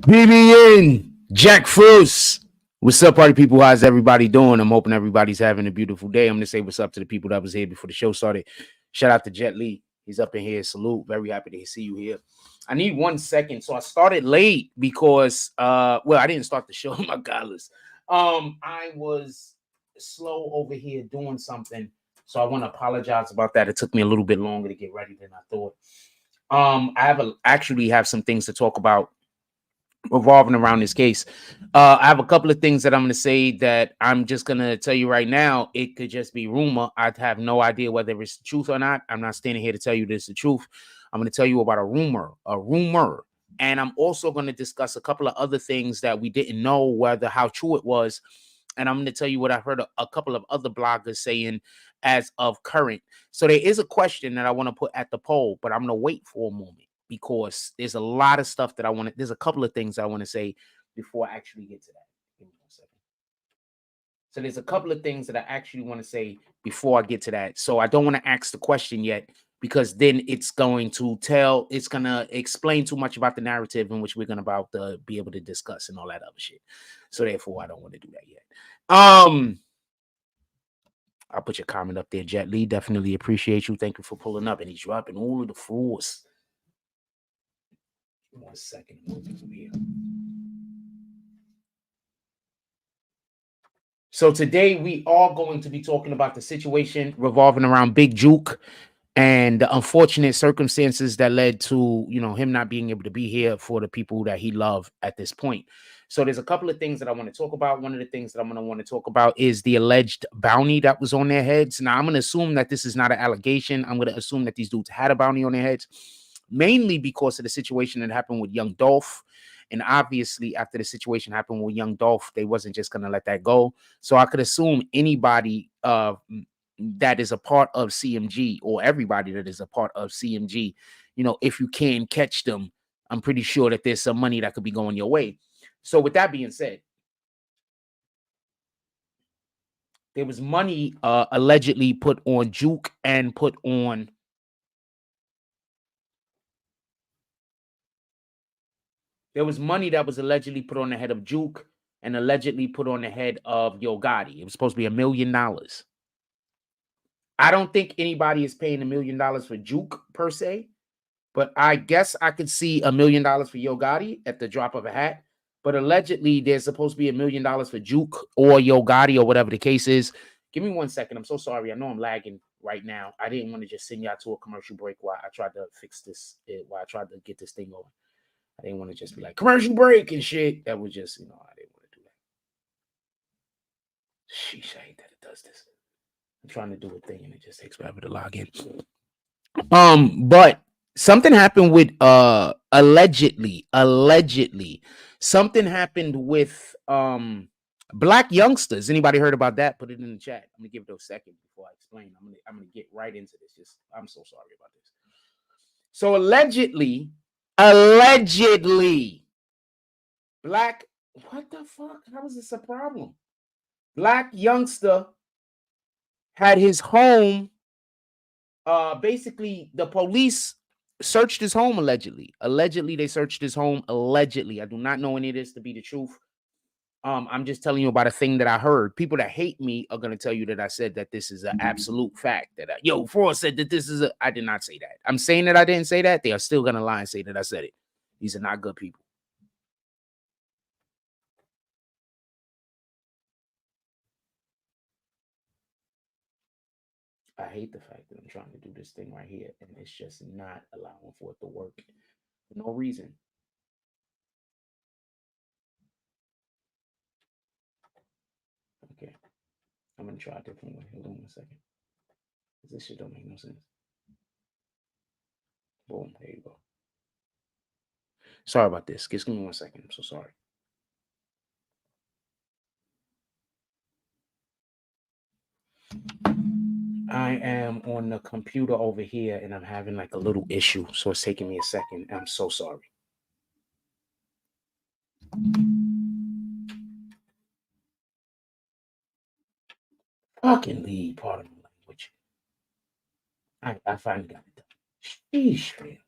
BBN Jackfruits. What's up, party people? How's everybody doing? I'm hoping everybody's having a beautiful day. I'm gonna say what's up to the people that was here before the show started. Shout out to Jet Lee. He's up in here. Salute. Very happy to see you here. I need 1 second. So I started late because well, I didn't start the show. My godless. I was slow over here doing something. So I want to apologize about that. It took me a little bit longer to get ready than I thought. I actually have some things to talk about revolving around this case. I have a couple of things that I'm going to say that I'm just going to tell you right now. It could just be rumor. I have no idea whether it's the truth or not. I'm not standing here to tell you this is the truth. I'm going to tell you about a rumor. And I'm also going to discuss a couple of other things that we didn't know how true it was. And I'm going to tell you what I heard a couple of other bloggers saying as of current. So there is a question that I want to put at the poll, but I'm going to wait for a moment because there's a lot of stuff that I want to, there's a couple of things I want to say before I actually get to that. Give me 1 second. So there's a couple of things that I actually want to say before I get to that. So I don't want to ask the question yet because then it's going to explain too much about the narrative in which we're going to be able to discuss and all that other shit. So therefore, I don't want to do that yet. I'll put your comment up there, Jet Lee. Definitely appreciate you. Thank you for pulling up. And he's dropping all of the force. 1 second. So today we are going to be talking about the situation revolving around Big Jook and the unfortunate circumstances that led to, him not being able to be here for the people that he loved at this point. So there's a couple of things that I want to talk about. One of the things that I'm going to want to talk about is the alleged bounty that was on their heads. Now, I'm going to assume that this is not an allegation. I'm going to assume that these dudes had a bounty on their heads, mainly because of the situation that happened with Young Dolph. And obviously, after the situation happened with Young Dolph, they wasn't just going to let that go. So I could assume anybody that is a part of CMG or everybody that is a part of CMG, if you can catch them, I'm pretty sure that there's some money that could be going your way. So with that being said, there was money allegedly put on Juke and put on there was money that was allegedly put on the head of Juke and allegedly put on the head of Yo Gotti. It was supposed to be $1 million. I don't think anybody is paying $1 million for Juke per se, but I guess I could see $1 million for Yo Gotti at the drop of a hat. But allegedly, there's supposed to be $1 million for Juke or Yo Gotti or whatever the case is. Give me 1 second. I'm so sorry. I know I'm lagging right now. I didn't want to just send y'all to a commercial break while I tried to fix this, while I tried to get this thing going. I didn't want to just be like, commercial break and shit. That was just, I didn't want to do that. Sheesh, I hate that it does this. I'm trying to do a thing and it just takes forever to log in. But something happened with allegedly something happened with black youngsters. Anybody heard about that? Put it in the chat. I'm gonna give it a second before I explain. I'm gonna get right into this. I'm so sorry about this. So allegedly, black, what the fuck? How is this a problem? Black youngster had his home. Basically, the police searched his home allegedly. Allegedly, they searched his home. Allegedly, I do not know any of this to be the truth. I'm just telling you about a thing that I heard. People that hate me are gonna tell you that I said that this is an absolute fact. That Frost said that this is a. I did not say that. I'm saying that I didn't say that. They are still gonna lie and say that I said it. These are not good people. I hate the fact that I'm trying to do this thing right here and it's just not allowing for it to work for no reason. Okay, I'm gonna try a different way. Hold on 1 second. This shit don't make no sense. Boom, there you go. Sorry about this. Just give me 1 second. I'm so sorry. I am on the computer over here and I'm having like a little issue. So it's taking me a second. I'm so sorry. Fucking leave, pardon my language. I finally got it done. Sheesh, man.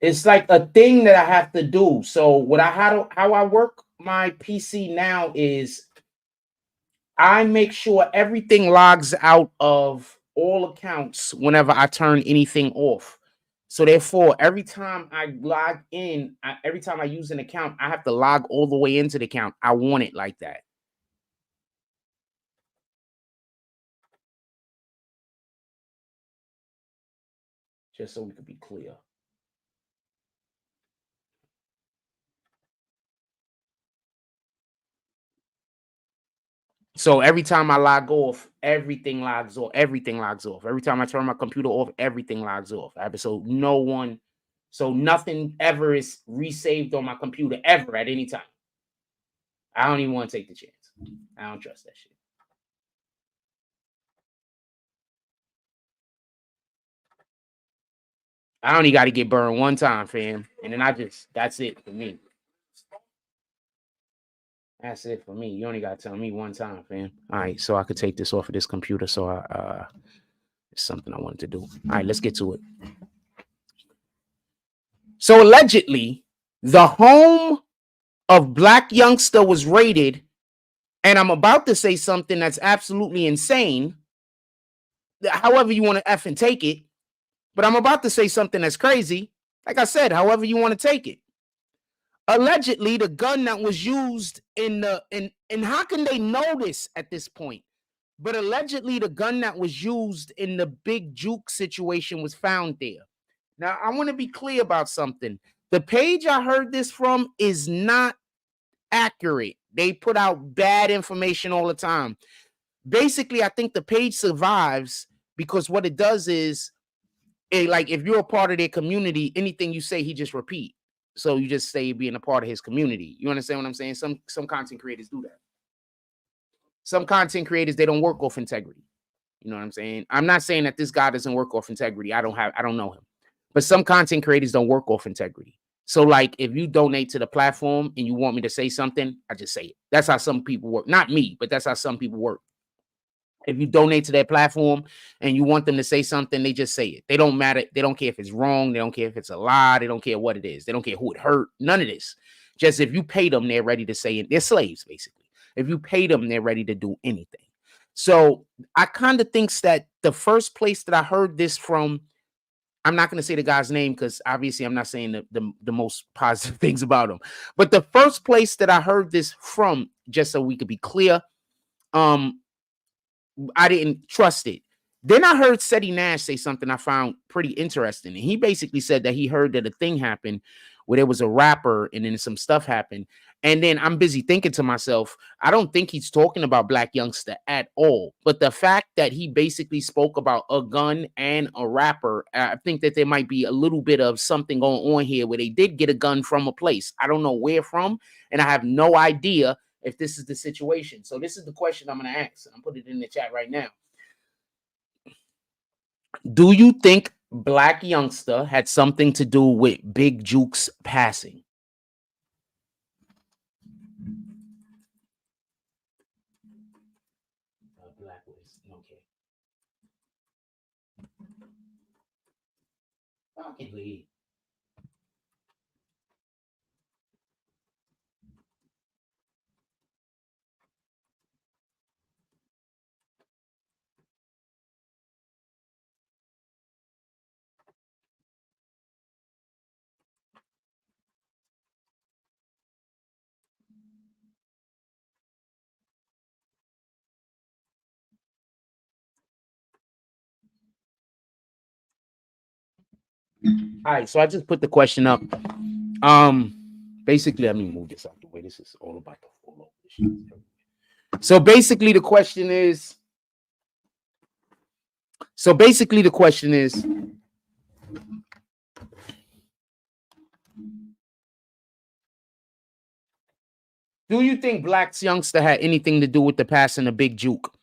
It's like a thing that I have to do. So what how I work my PC now is I make sure everything logs out of all accounts whenever I turn anything off. So therefore, every time I log in, every time I use an account, I have to log all the way into the account. I want it like that. Just so we could be clear. So every time I log off, everything logs off. Everything logs off. Every time I turn my computer off, everything logs off. So nothing ever is resaved on my computer ever at any time. I don't even want to take the chance. I don't trust that shit. I only got to get burned one time, fam. And then that's it for me. That's it for me. You only got to tell me one time, fam. All right, so I could take this off of this computer. So it's something I wanted to do. All right, let's get to it. So allegedly, the home of Black Youngster was raided, and I'm about to say something that's absolutely insane. However you want to effing take it, but I'm about to say something that's crazy. Like I said, however you want to take it. Allegedly, the gun that was used and how can they know this at this point? But allegedly, the gun that was used in the Big Jook situation was found there. Now, I want to be clear about something. The page I heard this from is not accurate. They put out bad information all the time. Basically, I think the page survives because what it does is, like, if you're a part of their community, anything you say, he just repeat. So you just say being a part of his community. You understand what I'm saying? Some content creators do that. Some content creators, they don't work off integrity. You know what I'm saying? I'm not saying that this guy doesn't work off integrity. I don't know him. But some content creators don't work off integrity. So, like, if you donate to the platform and you want me to say something, I just say it. That's how some people work. Not me, but that's how some people work. If you donate to their platform and you want them to say something, they just say it. They don't matter. They don't care if it's wrong. They don't care if it's a lie. They don't care what it is. They don't care who it hurt. None of this. Just if you pay them, they're ready to say it. They're slaves, basically. If you pay them, they're ready to do anything. So I kind of think that the first place that I heard this from, I'm not going to say the guy's name because obviously I'm not saying the most positive things about him. But the first place that I heard this from, just so we could be clear, I didn't trust it. Then I heard Seti Nash say something I found pretty interesting. And he basically said that he heard that a thing happened where there was a rapper and then some stuff happened. And then I'm busy thinking to myself, I don't think he's talking about Black Youngster at all. But the fact that he basically spoke about a gun and a rapper, I think that there might be a little bit of something going on here where they did get a gun from a place. I don't know where from, and I have no idea if this is the situation. So this is the question I'm going to ask. I'm putting it in the chat right now. Do you think Black Youngster had something to do with Big Jook's passing? Blacklist. Okay. Fucking leave. All right, so I just put the question up. Basically, let me move this out the way. This is all about the full shit. So basically, the question is. Do you think Black Youngster had anything to do with the passing of Big Jook?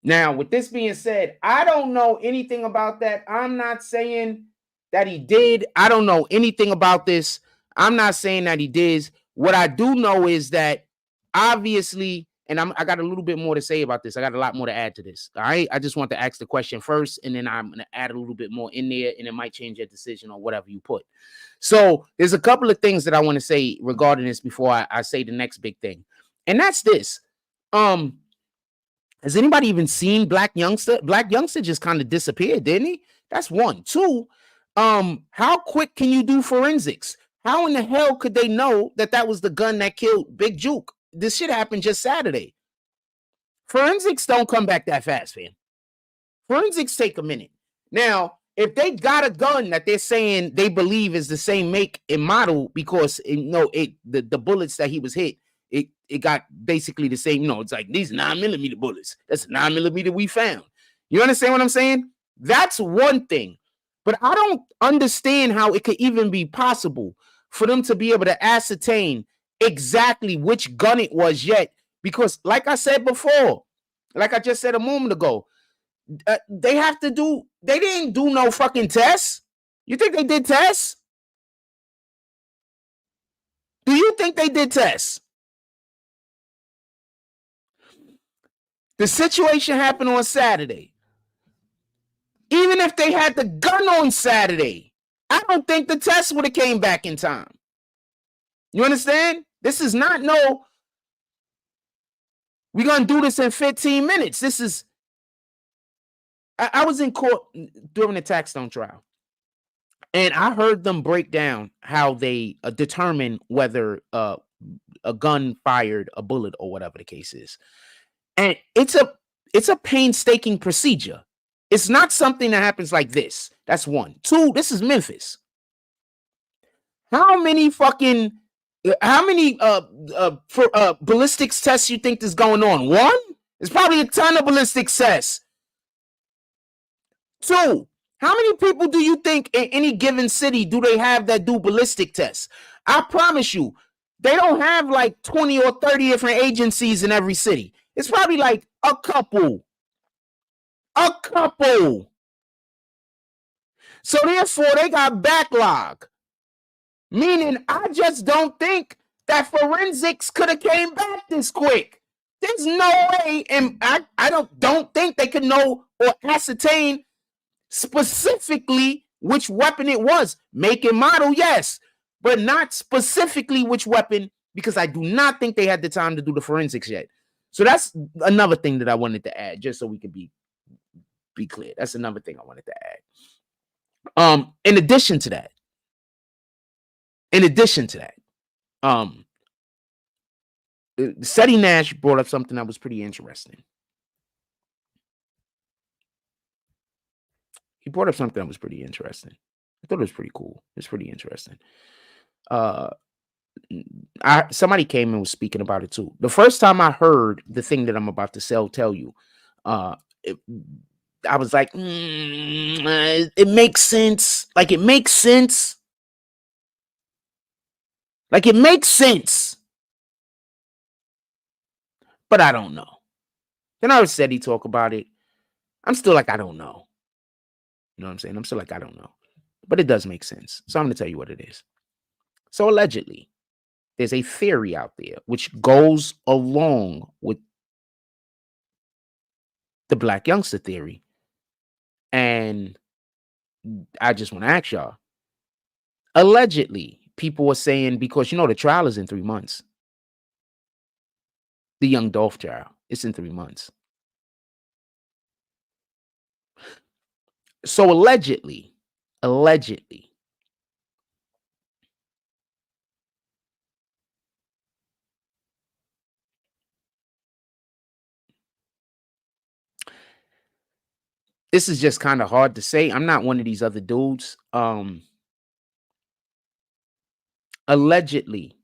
Now, with this being said, I don't know anything about that. I'm not saying that he did. I don't know anything about this. I'm not saying that he did. What I do know is that obviously and I got a little bit more to say about this. I got a lot more to add to this. All right. I just want to ask the question first, and then I'm going to add a little bit more in there, and it might change your decision on whatever you put. So there's a couple of things that I want to say regarding this before I say the next big thing. And that's this. Has anybody even seen Black Youngster? Black Youngster just kind of disappeared, didn't he? That's one. Two, how quick can you do forensics? How in the hell could they know that that was the gun that killed Big Jook? This shit happened just Saturday. Forensics don't come back that fast, man. Forensics take a minute. Now, if they got a gun that they're saying they believe is the same make and model, because the bullets that he was hit, it got basically the same. It's like these 9mm bullets. That's a 9mm we found. You understand what I'm saying? That's one thing. But I don't understand how it could even be possible for them to be able to ascertain exactly which gun it was yet. Because like I said before, like I just said a moment ago, they didn't do no fucking tests. You think they did tests? Do you think they did tests? The situation happened on Saturday. Even if they had the gun on Saturday, I don't think the test would have came back in time. You understand? This is not we're going to do this in 15 minutes. This is, I was in court during the Taxstone trial, and I heard them break down how they determine whether a gun fired a bullet or whatever the case is. And it's a painstaking procedure. It's not something that happens like this. That's one. Two, this is Memphis. How many ballistics tests you think is going on? One? There's probably a ton of ballistics tests. Two, how many people do you think in any given city do they have that do ballistic tests? I promise you, they don't have like 20 or 30 different agencies in every city. It's probably like a couple. So therefore, they got backlog. Meaning, I just don't think that forensics could have came back this quick. There's no way, and I don't think they could know or ascertain specifically which weapon it was. Make and model, yes, but not specifically which weapon, because I do not think they had the time to do the forensics yet. So that's another thing that I wanted to add, just so we could be clear. That's another thing I wanted to add. In addition to that, Seti Nash brought up something that was pretty interesting. He brought up something that was pretty interesting. I thought it was pretty cool. It's pretty interesting. Somebody came and was speaking about it too. The first time I heard the thing that I'm about to tell you, I was like, it makes sense. Like it makes sense. But I don't know. Then I said he talk about it. I'm still like, I don't know. You know what I'm saying? I'm still like, I don't know. But it does make sense. So I'm going to tell you what it is. So allegedly, there's a theory out there which goes along with the Black Youngster theory. And I just want to ask y'all. Allegedly, people are saying, because the trial is in 3 months. The Young Dolph trial, it's in 3 months. So allegedly, this is just kind of hard to say. I'm not one of these other dudes. Allegedly,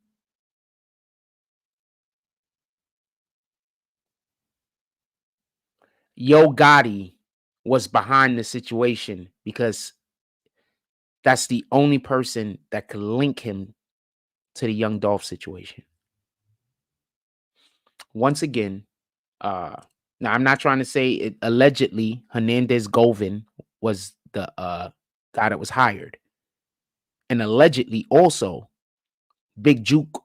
Yo Gotti was behind the situation because that's the only person that could link him to the Young Dolph situation. Once again, now I'm not trying to say it. Allegedly, Hernandez Govin was the guy that was hired. And allegedly also, Big Jook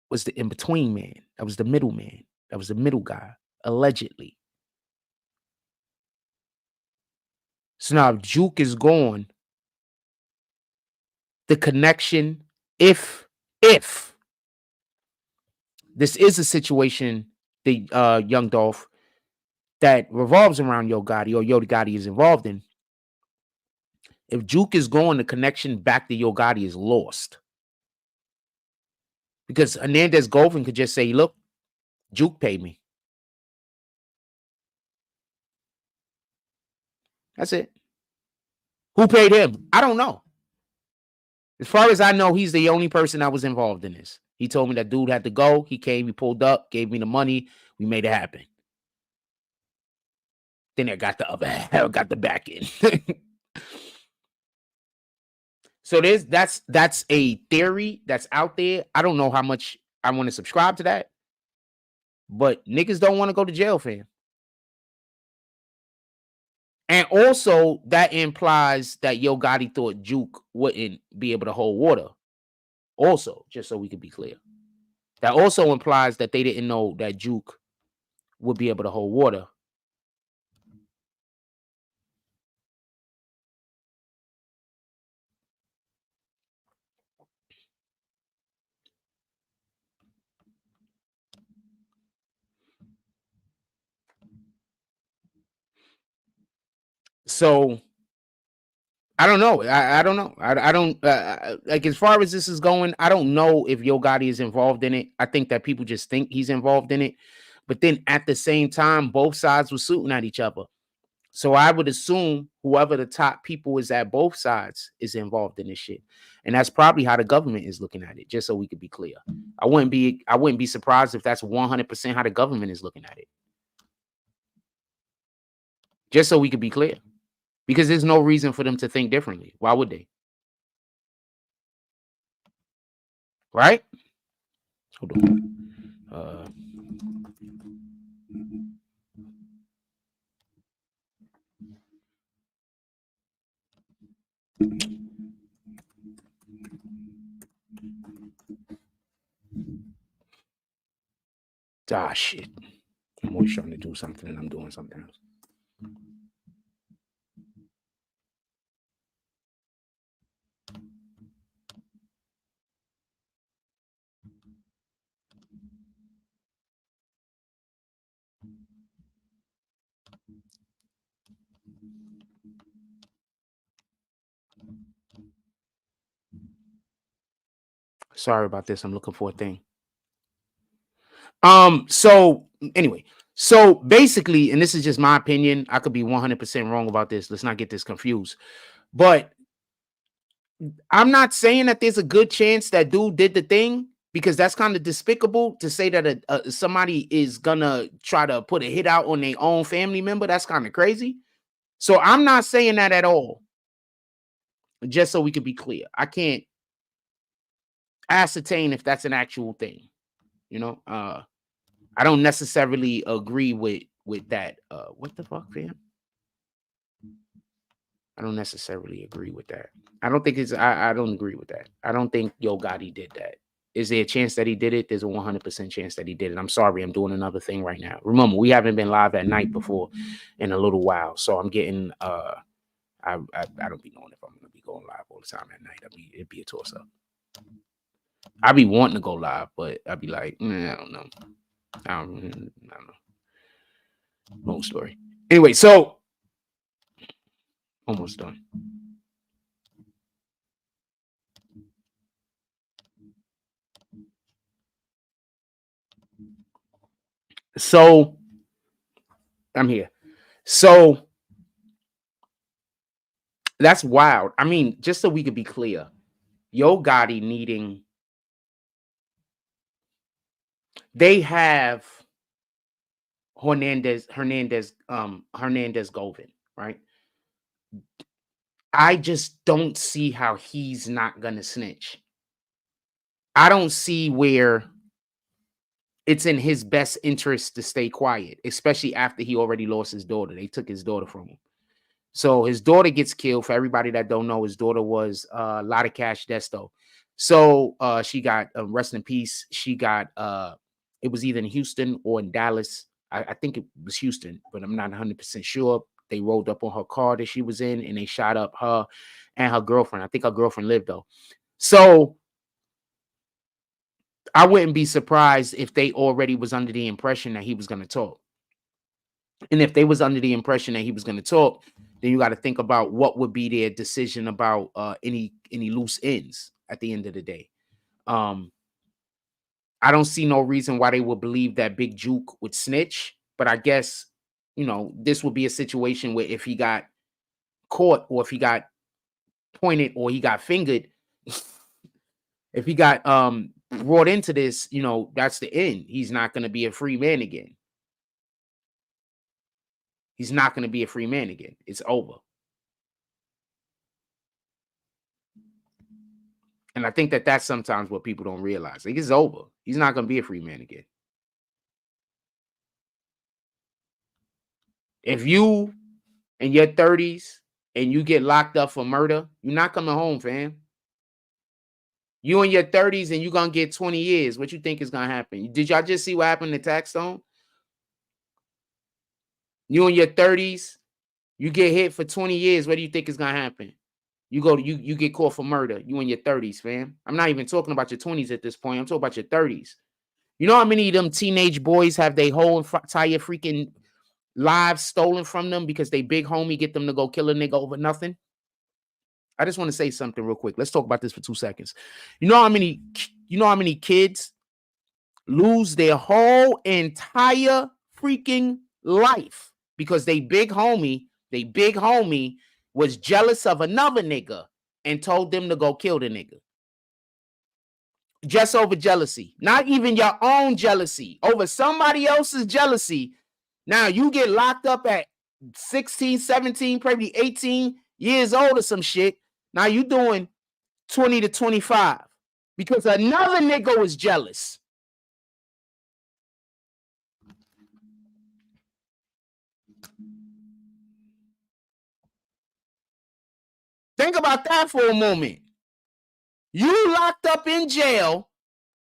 was the in-between man. That was the middleman. That was the middle guy, allegedly. So now if Juke is gone, the connection, if this is a situation, the Young Dolph, that revolves around Yo Gotti or Yo Gotti is involved in, if Juke is gone, the connection back to Yo Gotti is lost. Because Hernandez Govan could just say, look, Juke paid me. That's it. Who paid him? I don't know. As far as I know, he's the only person that was involved in this. He told me that dude had to go. He came, he pulled up, gave me the money. We made it happen. Then I got the other, got the back end. So that's a theory that's out there. I don't know how much I want to subscribe to that, but niggas don't want to go to jail, fam. And also that implies that Yo Gotti thought Juke wouldn't be able to hold water. Also, just so we can be clear, that also implies that they didn't know that Juke would be able to hold water. So I don't know. I don't know. I don't like, as far as this is going, I don't know if Yo Gotti is involved in it. I think that people just think he's involved in it. But then at the same time, both sides were shooting at each other. So I would assume whoever the top people is at both sides is involved in this shit. And that's probably how the government is looking at it, just so we could be clear. I wouldn't be surprised if that's 100% how the government is looking at it. Just so we could be clear. Because there's no reason for them to think differently. Why would they? Right? Hold on. Shit. I'm always trying to do something and I'm doing something else. Sorry about this. I'm looking for a thing. So anyway, so basically, and this is just my opinion, I could be 100% wrong about this. Let's not get this confused. But I'm not saying that there's a good chance that dude did the thing, because that's kind of despicable to say that somebody is gonna try to put a hit out on their own family member. That's kind of crazy. So I'm not saying that at all. Just so we can be clear, I can't ascertain if that's an actual thing. You know, I don't necessarily agree with that. What the fuck, fam? I don't necessarily agree with that. I don't think it's. I don't agree with that. I don't think Yo Gotti did that. Is there a chance that he did it? There's a 100% chance that he did it. I'm sorry, I'm doing another thing right now. Remember, we haven't been live at night before in a little while, so I'm getting. I don't be knowing if I'm gonna be going live all the time at night. It'd be a toss up. I be wanting to go live, but I'd be like, I don't know. I don't know. Long story. Anyway, so almost done. So I'm here. So that's wild. I mean, just so we could be clear, Yo Gotti needing. They have Hernandez Govan, right? I just don't see how he's not gonna snitch. I don't see where it's in his best interest to stay quiet, especially after he already lost his daughter. They took his daughter from him. So his daughter gets killed. For everybody that don't know, his daughter was a lot of cash desto. So she got rest in peace. She got It was either in Houston or in Dallas. I think it was Houston, but I'm not 100% sure. They rolled up on her car that she was in, and they shot up her and her girlfriend. I think her girlfriend lived, though. So I wouldn't be surprised if they already was under the impression that he was going to talk. And if they was under the impression that he was going to talk, then you got to think about what would be their decision about any loose ends at the end of the day. I don't see no reason why they would believe that Big Jook would snitch, but I guess, you know, this would be a situation where if he got caught or if he got pointed or he got fingered, if he got brought into this, you know, that's the end. He's not going to be a free man again. He's not going to be a free man again. It's over. And I think that that's sometimes what people don't realize. Like, it's over. He's not going to be a free man again. If you in your 30s and you get locked up for murder, you're not coming home, fam. You in your 30s and you're going to get 20 years. What you think is going to happen? Did y'all just see what happened to Taxstone? You in your 30s, you get hit for 20 years. What do you think is going to happen? You get caught for murder. You in your 30s, fam. I'm not even talking about your 20s at this point. I'm talking about your 30s. You know how many of them teenage boys have their whole entire freaking lives stolen from them because they big homie get them to go kill a nigga over nothing? I just want to say something real quick. Let's talk about this for 2 seconds. You know how many kids lose their whole entire freaking life because they big homie was jealous of another nigga and told them to go kill the nigga. Just over jealousy. Not even your own jealousy. Over somebody else's jealousy. Now you get locked up at 16, 17, probably 18 years old or some shit. Now you doing 20 to 25 because another nigga was jealous. Think about that for a moment. You locked up in jail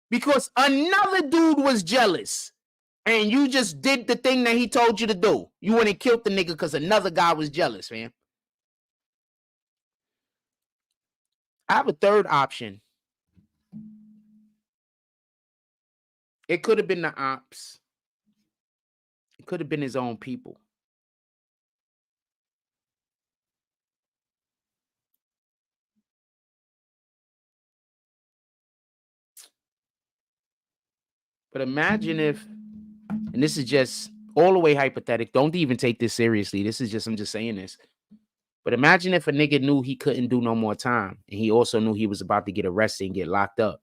because another dude was jealous. And you just did the thing that he told you to do. You went and killed the nigga because another guy was jealous, man. I have a third option. It could have been the ops. It could have been his own people. But imagine if, and this is just all the way hypothetical. Don't even take this seriously. This is just, I'm just saying this. But imagine if a nigga knew he couldn't do no more time. And he also knew he was about to get arrested and get locked up.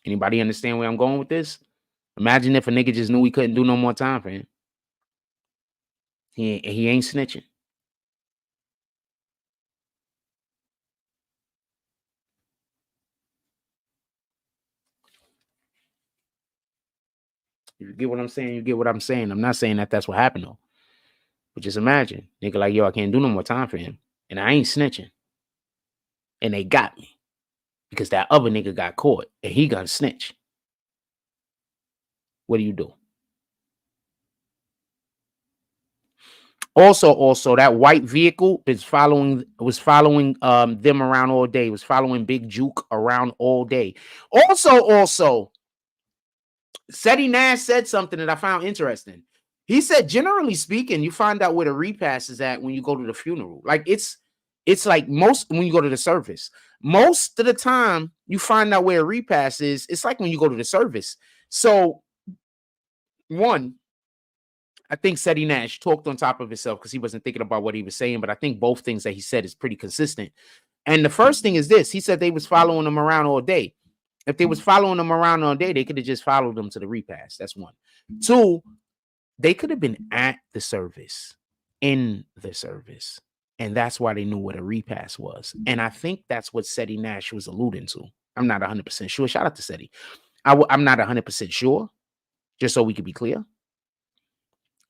Anybody understand where I'm going with this? Imagine if a nigga just knew he couldn't do no more time for him. He ain't snitching. You get what I'm saying? You get what I'm saying? I'm not saying that that's what happened, though. But just imagine, nigga like, yo, I can't do no more time for him. And I ain't snitching. And they got me. Because that other nigga got caught. And he gonna snitch. What do you do? Also, that white vehicle was following them around all day. It was following Big Jook around all day. Also, Seti Nash said something that I found interesting. He said, generally speaking, you find out where the repass is at when you go to the funeral. Like it's like most when you go to the service. Most of the time, you find out where a repass is. It's like when you go to the service. So, one, I think Seti Nash talked on top of himself because he wasn't thinking about what he was saying. But I think both things that he said is pretty consistent. And the first thing is this. He said they was following him around all day. If they was following them around all day, they could have just followed them to the repass. That's one. Two, they could have been at the service, in the service. And that's why they knew what a repass was. And I think that's what Seti Nash was alluding to. I'm not 100% sure. Shout out to Seti. I'm not 100% sure, just so we could be clear.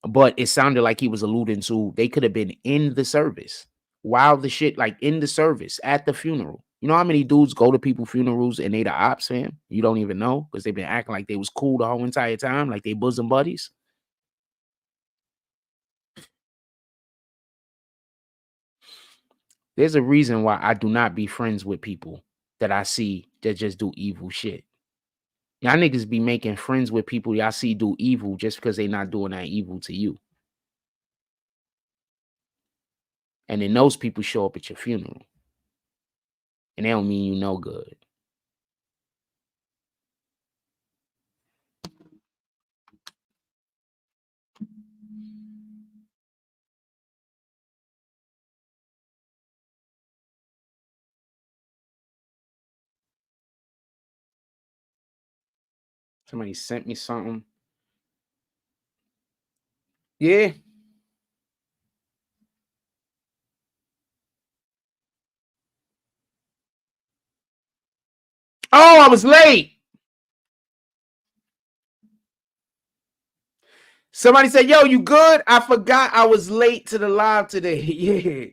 But it sounded like he was alluding to they could have been in the service while the shit, like in the service at the funeral. You know how many dudes go to people's funerals and they the ops, fam? You don't even know because they've been acting like they was cool the whole entire time, like they bosom buddies. There's a reason why I do not be friends with people that I see that just do evil shit. Y'all niggas be making friends with people y'all see do evil just because they not doing that evil to you. And then those people show up at your funeral. And they don't mean you no good. Somebody sent me something. Yeah. Oh, I was late. Somebody said, yo, you good? I forgot I was late to the live today. Yeah.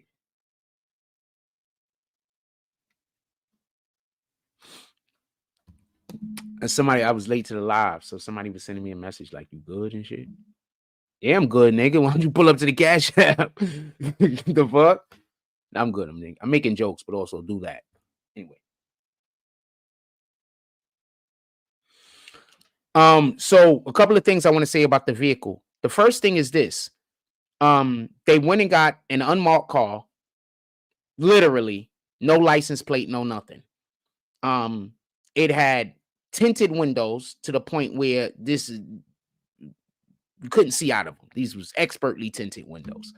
And I was late to the live. So somebody was sending me a message like, you good and shit? Yeah, I'm good, nigga. Why don't you pull up to the cash app? The fuck? I'm good, I'm making jokes, but also do that. Anyway. So a couple of things I want to say about the vehicle. The first thing is this. They went and got an unmarked car, literally, no license plate, no nothing. It had tinted windows to the point where you couldn't see out of them. These was expertly tinted windows.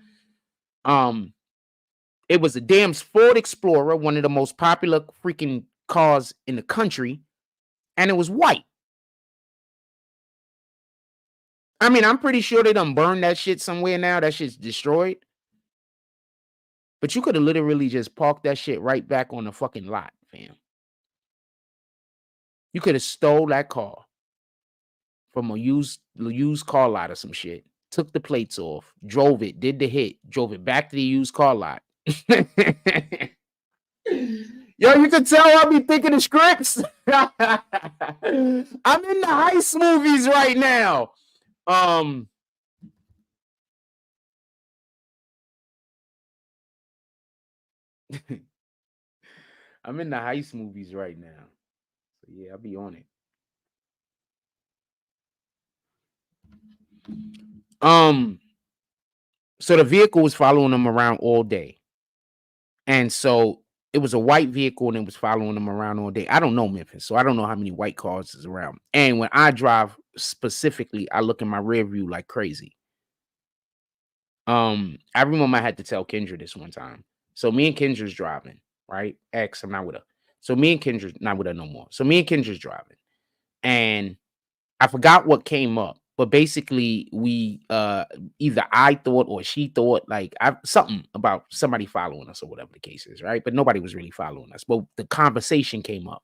It was a damn Ford Explorer, one of the most popular freaking cars in the country, and it was white. I mean, I'm pretty sure they done burned that shit somewhere now. That shit's destroyed. But you could have literally just parked that shit right back on the fucking lot, fam. You could have stole that car from a used car lot or some shit, took the plates off, drove it, did the hit, drove it back to the used car lot. Yo, you can tell I be thinking of scripts. I'm in the heist movies right now. I'm in the heist movies right now. So yeah, I'll be on it. So the vehicle was following them around all day. And so it was a white vehicle and it was following them around all day. I don't know Memphis, so I don't know how many white cars is around. And when I drive specifically, I look in my rear view like crazy. I remember I had to tell Kendra this one time. So me and Kendra's driving, right? I'm not with her. So me and Kendra's not with her no more. So me and Kendra's driving. And I forgot what came up, but basically we either I thought or she thought like something about somebody following us or whatever the case is, right? But nobody was really following us. But the conversation came up.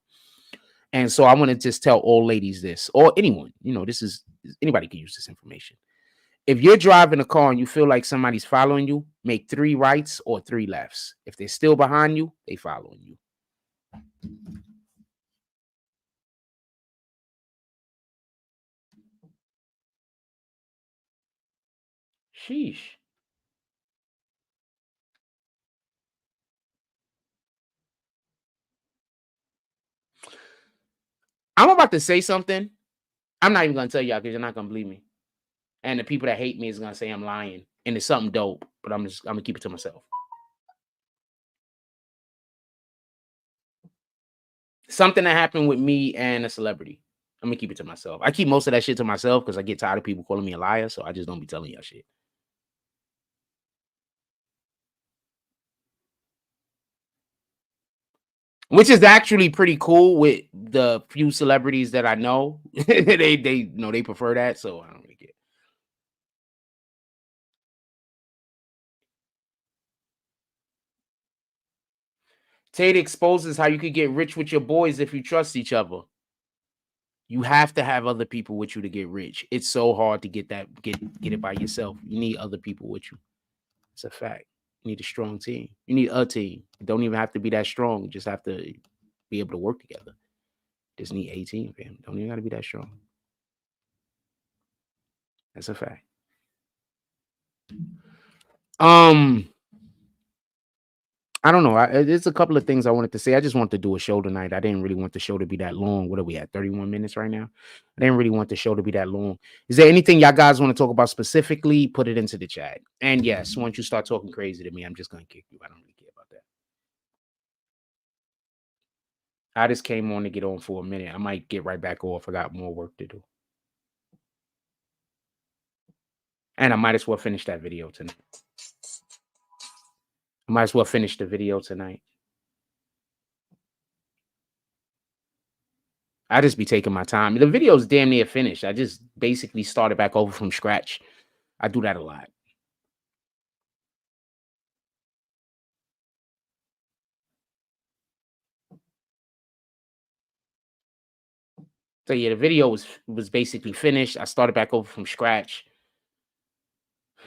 And so I want to just tell all ladies this, or anyone, anybody can use this information. If you're driving a car and you feel like somebody's following you, make 3 rights or 3 lefts. If they're still behind you, they following you. Sheesh. I'm about to say something. I'm not even going to tell y'all because you're not going to believe me. And the people that hate me is going to say I'm lying. And it's something dope, but I'm going to keep it to myself. Something that happened with me and a celebrity. I'm going to keep it to myself. I keep most of that shit to myself because I get tired of people calling me a liar. So I just don't be telling y'all shit. Which is actually pretty cool with the few celebrities that I know. they prefer that. So I don't really care. Tate exposes how you could get rich with your boys if you trust each other. You have to have other people with you to get rich. It's so hard to get it by yourself. You need other people with you. It's a fact. You need a strong team. You need a team. You don't even have to be that strong. You just have to be able to work together. Just need a team, fam. Don't even got to be that strong. That's a fact. I don't know. There's a couple of things I wanted to say. I just wanted to do a show tonight. I didn't really want the show to be that long. What are we at? 31 minutes right now? I didn't really want the show to be that long. Is there anything y'all guys want to talk about specifically? Put it into the chat. And yes, once you start talking crazy to me, I'm just going to kick you. I don't really care about that. I just came on to get on for a minute. I might get right back off. I got more work to do. And I might as well finish that video tonight. I might as well finish the video tonight. I just be taking my time. The video's damn near finished. I just basically started back over from scratch. I do that a lot. So yeah, the video was basically finished. I started back over from scratch. I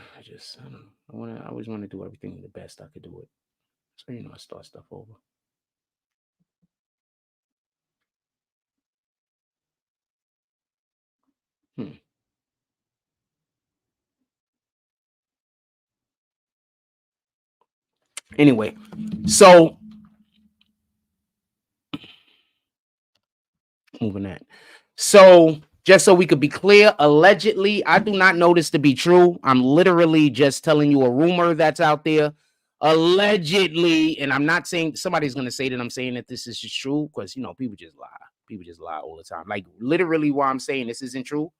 don't know. I always want to do everything the best I could do it. So I start stuff over. Anyway, so moving that. So just so we could be clear, allegedly, I do not know this to be true. I'm literally just telling you a rumor that's out there. Allegedly, and I'm not saying somebody's going to say that I'm saying that this is just true because, people just lie. People just lie all the time. Like literally why I'm saying this isn't true.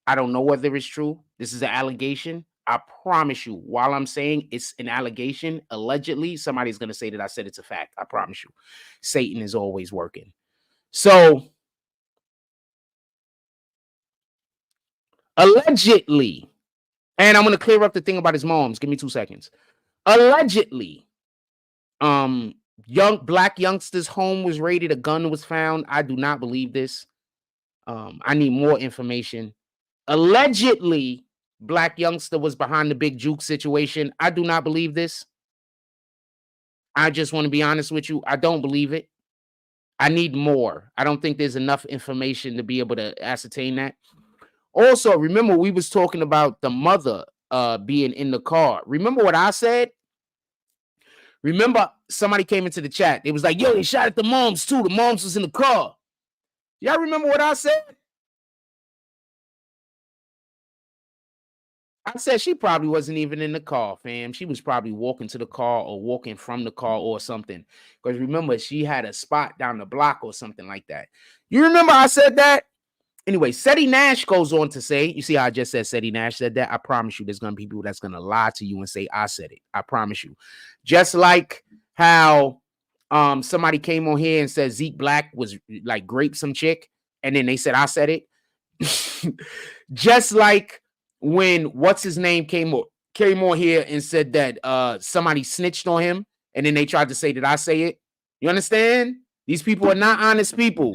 I don't know whether it's true. This is an allegation. I promise you, while I'm saying it's an allegation, allegedly, somebody's going to say that I said it's a fact. I promise you. Satan is always working. So, allegedly, and I'm going to clear up the thing about his moms. Give me 2 seconds. Allegedly, young black youngster's home was raided. A gun was found. I do not believe this. I need more information. Allegedly, black youngster was behind the Big Jook situation. I do not believe this. I just want to be honest with you. I don't believe it. I need more. I don't think there's enough information to be able to ascertain that. Also, remember we was talking about the mother being in the car. Remember what I said? Remember somebody came into the chat. It was like, yo, they shot at the moms too. The moms was in the car. Y'all remember what I said? I said she probably wasn't even in the car, fam. She was probably walking to the car or walking from the car or something. Because remember, she had a spot down the block or something like that. You remember I said that? Anyway, Seti Nash goes on to say, you see how I just said Seti Nash said that? I promise you there's going to be people that's going to lie to you and say I said it. I promise you. Just like how somebody came on here and said Zeke Black was like raped some chick. And then they said I said it. Just like when what's his name came on here and said that somebody snitched on him, and then they tried to say that I say it. You understand? These people are not honest people.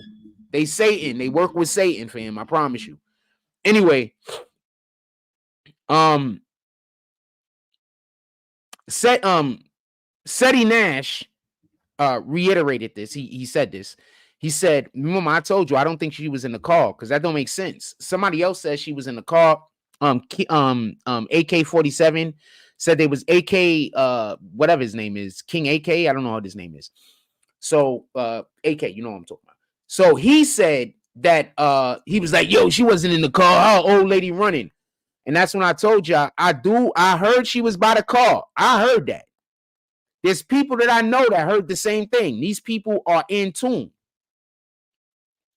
They Satan. They work with Satan, fam. I promise you. Anyway, Seti Nash reiterated this. He said this. He said, remember, I told you I don't think she was in the car because that don't make sense. Somebody else says she was in the car. AK-47 said there was AK, whatever his name is, King AK. I don't know what his name is. So AK, you know what I'm talking about. So he said that he was like, yo, she wasn't in the car. Oh, old lady running. And that's when I told you I heard she was by the car. I heard that. There's people that I know that heard the same thing. These people are in tune.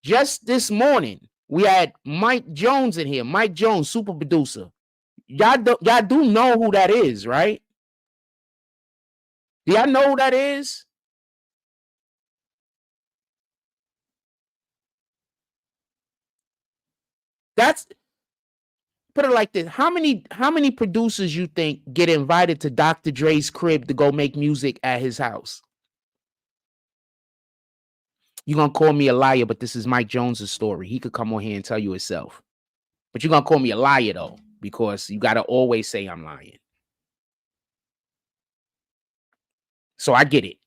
Just this morning, we had Mike Jones in here. Mike Jones, super producer. Y'all do know who that is, right? Do y'all know who that is? That's, put it like this. How many producers you think get invited to Dr. Dre's crib to go make music at his house? You're going to call me a liar, but this is Mike Jones's story. He could come on here and tell you himself. But you're going to call me a liar, though, because you got to always say I'm lying. So I get it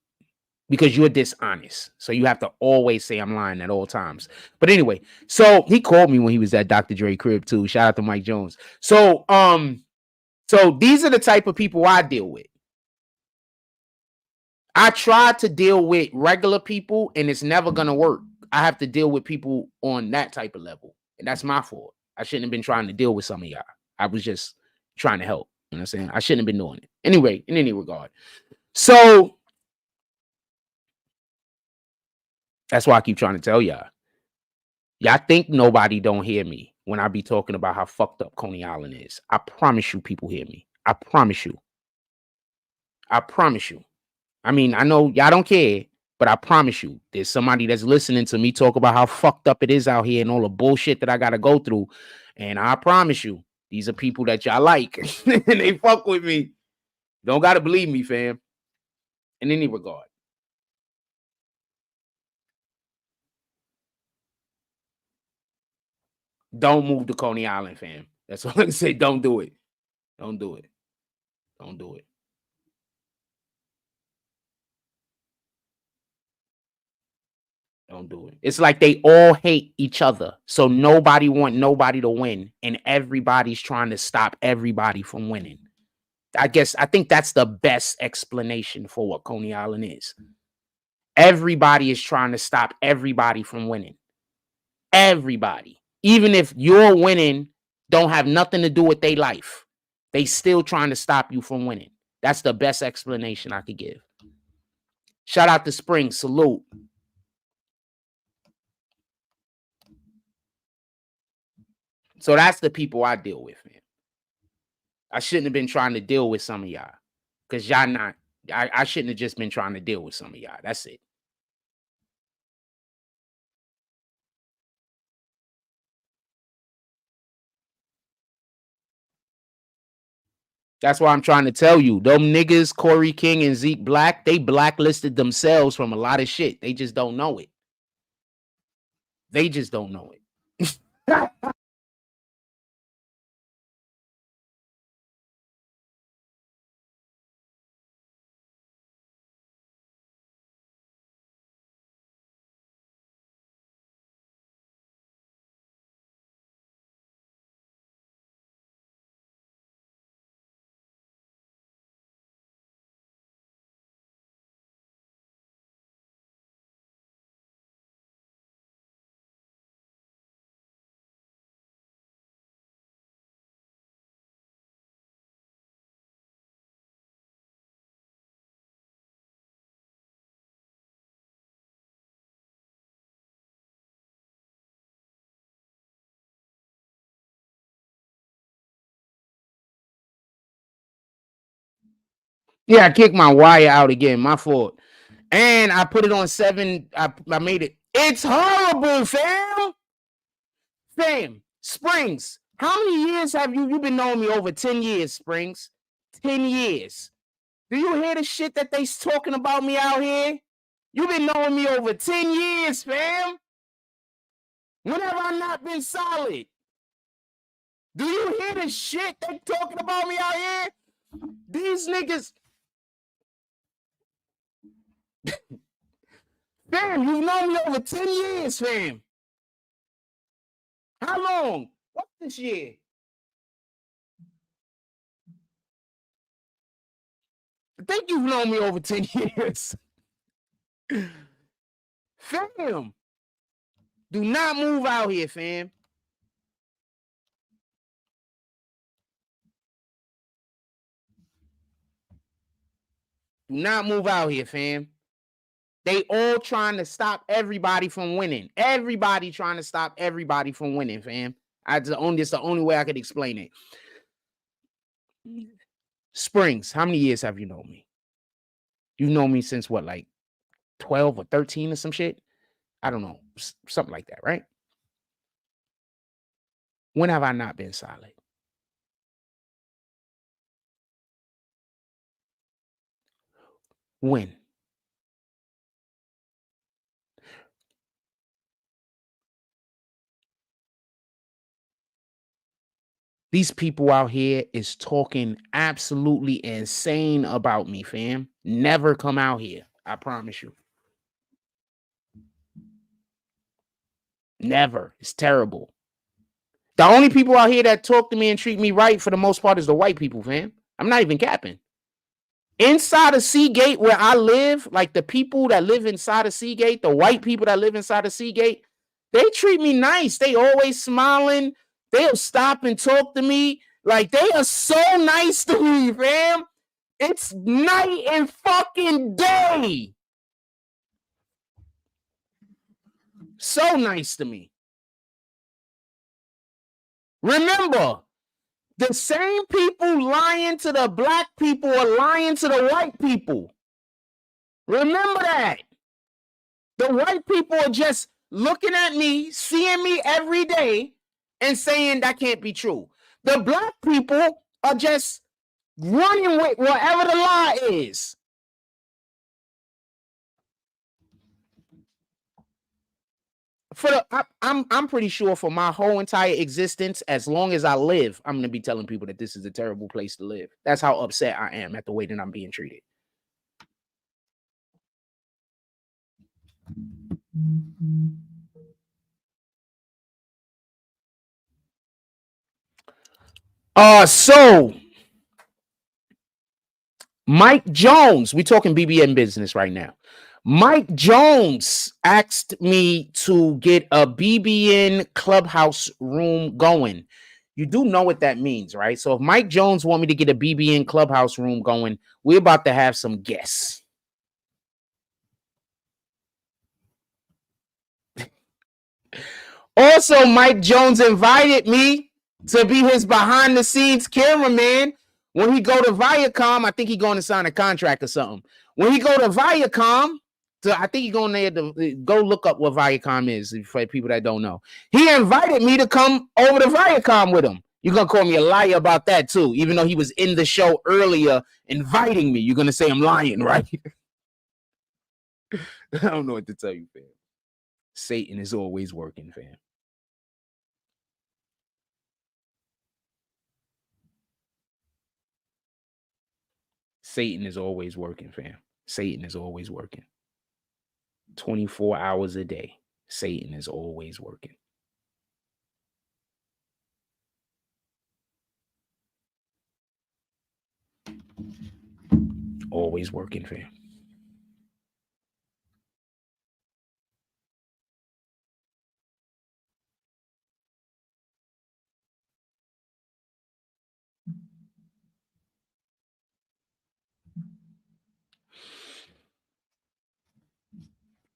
because you're dishonest. So you have to always say I'm lying at all times. But anyway, so he called me when he was at Dr. Dre crib too. Shout out to Mike Jones. So these are the type of people I deal with. I try to deal with regular people and it's never going to work. I have to deal with people on that type of level. And that's my fault. I shouldn't have been trying to deal with some of y'all. I was just trying to help. You know what I'm saying? I shouldn't have been doing it. Anyway, in any regard. So that's why I keep trying to tell y'all. Y'all think nobody don't hear me when I be talking about how fucked up Coney Island is. I promise you people hear me. I promise you. I promise you. I mean, I know y'all don't care, but I promise you, there's somebody that's listening to me talk about how fucked up it is out here and all the bullshit that I got to go through. And I promise you, these are people that y'all like and they fuck with me. Don't got to believe me, fam. In any regard. Don't move to Coney Island, fam. That's all I can say. Don't do it. Don't do it. Don't do it. Don't do it. It's like they all hate each other. So nobody want nobody to win. And everybody's trying to stop everybody from winning. I think that's the best explanation for what Coney Island is. Everybody is trying to stop everybody from winning. Everybody. Even if you're winning, don't have nothing to do with their life. They still trying to stop you from winning. That's the best explanation I could give. Shout out to Spring. Salute. So that's the people I deal with, man. I shouldn't have been trying to deal with some of y'all. Because y'all not. I shouldn't have just been trying to deal with some of y'all. That's it. That's why I'm trying to tell you. Them niggas, Corey King and Zeke Black, they blacklisted themselves from a lot of shit. They just don't know it. They just don't know it. Yeah, I kicked my wire out again. My fault. And I put it on 7. I made it. It's horrible, fam. Fam, Springs. How many years have you been knowing me? Over 10 years, Springs. 10 years. Do you hear the shit that they talking about me out here? You've been knowing me over 10 years, fam. When have I not been solid? Do you hear the shit they talking about me out here? These niggas. Fam, you've known me over 10 years, fam. How long? What's this year? I think you've known me over 10 years. Fam, do not move out here, fam. Do not move out here, fam. They all trying to stop everybody from winning. Everybody trying to stop everybody from winning, fam. It's the only way I could explain it. Springs, how many years have you known me? You've known me since what, like 12 or 13 or some shit? I don't know. Something like that, right? When have I not been solid? When? These people out here is talking absolutely insane about me, fam. Never come out here. I promise you. Never. It's terrible. The only people out here that talk to me and treat me right for the most part is the white people, fam. I'm not even capping. Inside of Seagate, where I live, like the people that live inside of Seagate, the white people that live inside of Seagate, they treat me nice. They always smiling. They'll stop and talk to me. Like, they are so nice to me, fam. It's night and fucking day. So nice to me. Remember, the same people lying to the black people are lying to the white people. Remember that. The white people are just looking at me, seeing me every day, and saying that can't be true. The black people are just running with whatever the lie is. I'm pretty sure for my whole entire existence, as long as I live, I'm gonna be telling people that this is a terrible place to live. That's how upset I am at the way that I'm being treated. So Mike Jones, we talking BBN business right now. Mike Jones asked me to get a BBN clubhouse room going. You do know what that means, right? So if Mike Jones want me to get a BBN clubhouse room going, we're about to have some guests. Also, Mike Jones invited me to be his behind the scenes cameraman when he go to Viacom. I think he going to sign a contract or something. When he go to Viacom, I think he's going there to go look up what Viacom is for people that don't know. He invited me to come over to Viacom with him. You're going to call me a liar about that too, even though he was in the show earlier inviting me. You're going to say I'm lying, right? I don't know what to tell you, fam. Satan is always working, fam. Satan is always working, fam. Satan is always working. 24 hours a day. Satan is always working. Always working, fam.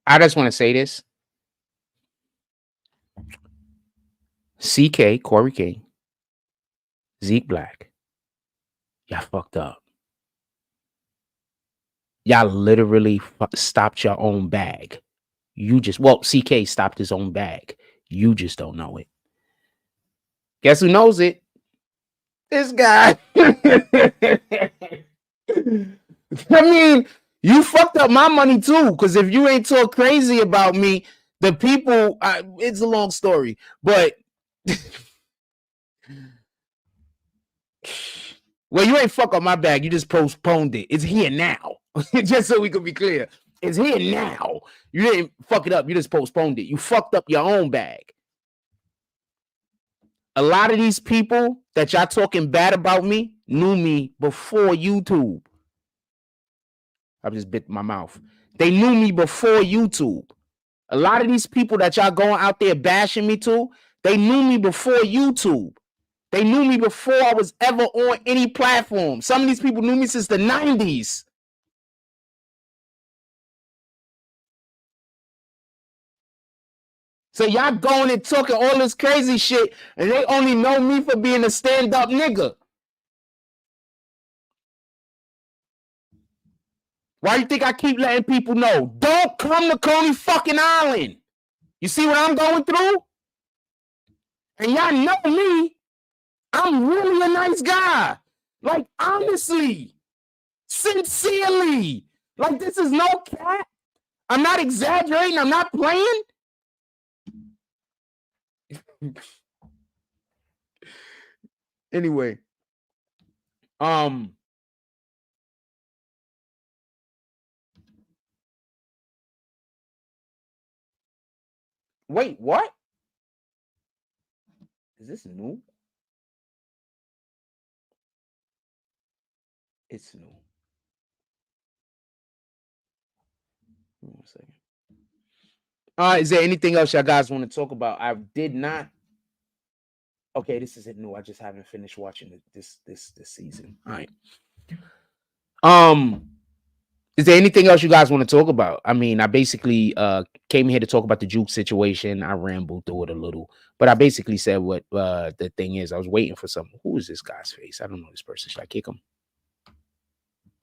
I just want to say this. CK, Corey King, Zeke Black, y'all fucked up. Y'all literally stopped your own bag. CK stopped his own bag. You just don't know it. Guess who knows it? This guy. I mean, you fucked up my money too, because if you ain't talk crazy about me, the people, it's a long story, but well, you ain't fuck up my bag. You just postponed it. It's here now. Just so we can be clear. It's here now. You didn't fuck it up. You just postponed it. You fucked up your own bag. A lot of these people that y'all talking bad about me knew me before YouTube. I just bit my mouth. They knew me before YouTube. A lot of these people that y'all going out there bashing me to, they knew me before YouTube. They knew me before I was ever on any platform. Some of these people knew me since the 90s. So y'all going and talking all this crazy shit, and they only know me for being a stand-up nigga. Why you think I keep letting people know? Don't come to Coney fucking Island. You see what I'm going through? And y'all know me. I'm really a nice guy. Like, honestly, sincerely. Like, this is no cap. I'm not exaggerating. I'm not playing. Anyway, wait, what? Is this new? It's new. Hold on a second. Is there anything else y'all guys want to talk about? I did not. Okay, this isn't new. I just haven't finished watching this season. All right. Is there anything else you guys want to talk about? I mean, I basically came here to talk about the Juke situation. I rambled through it a little, but I basically said what the thing is. I was waiting for something. Who is this guy's face? I don't know this person. Should I kick him?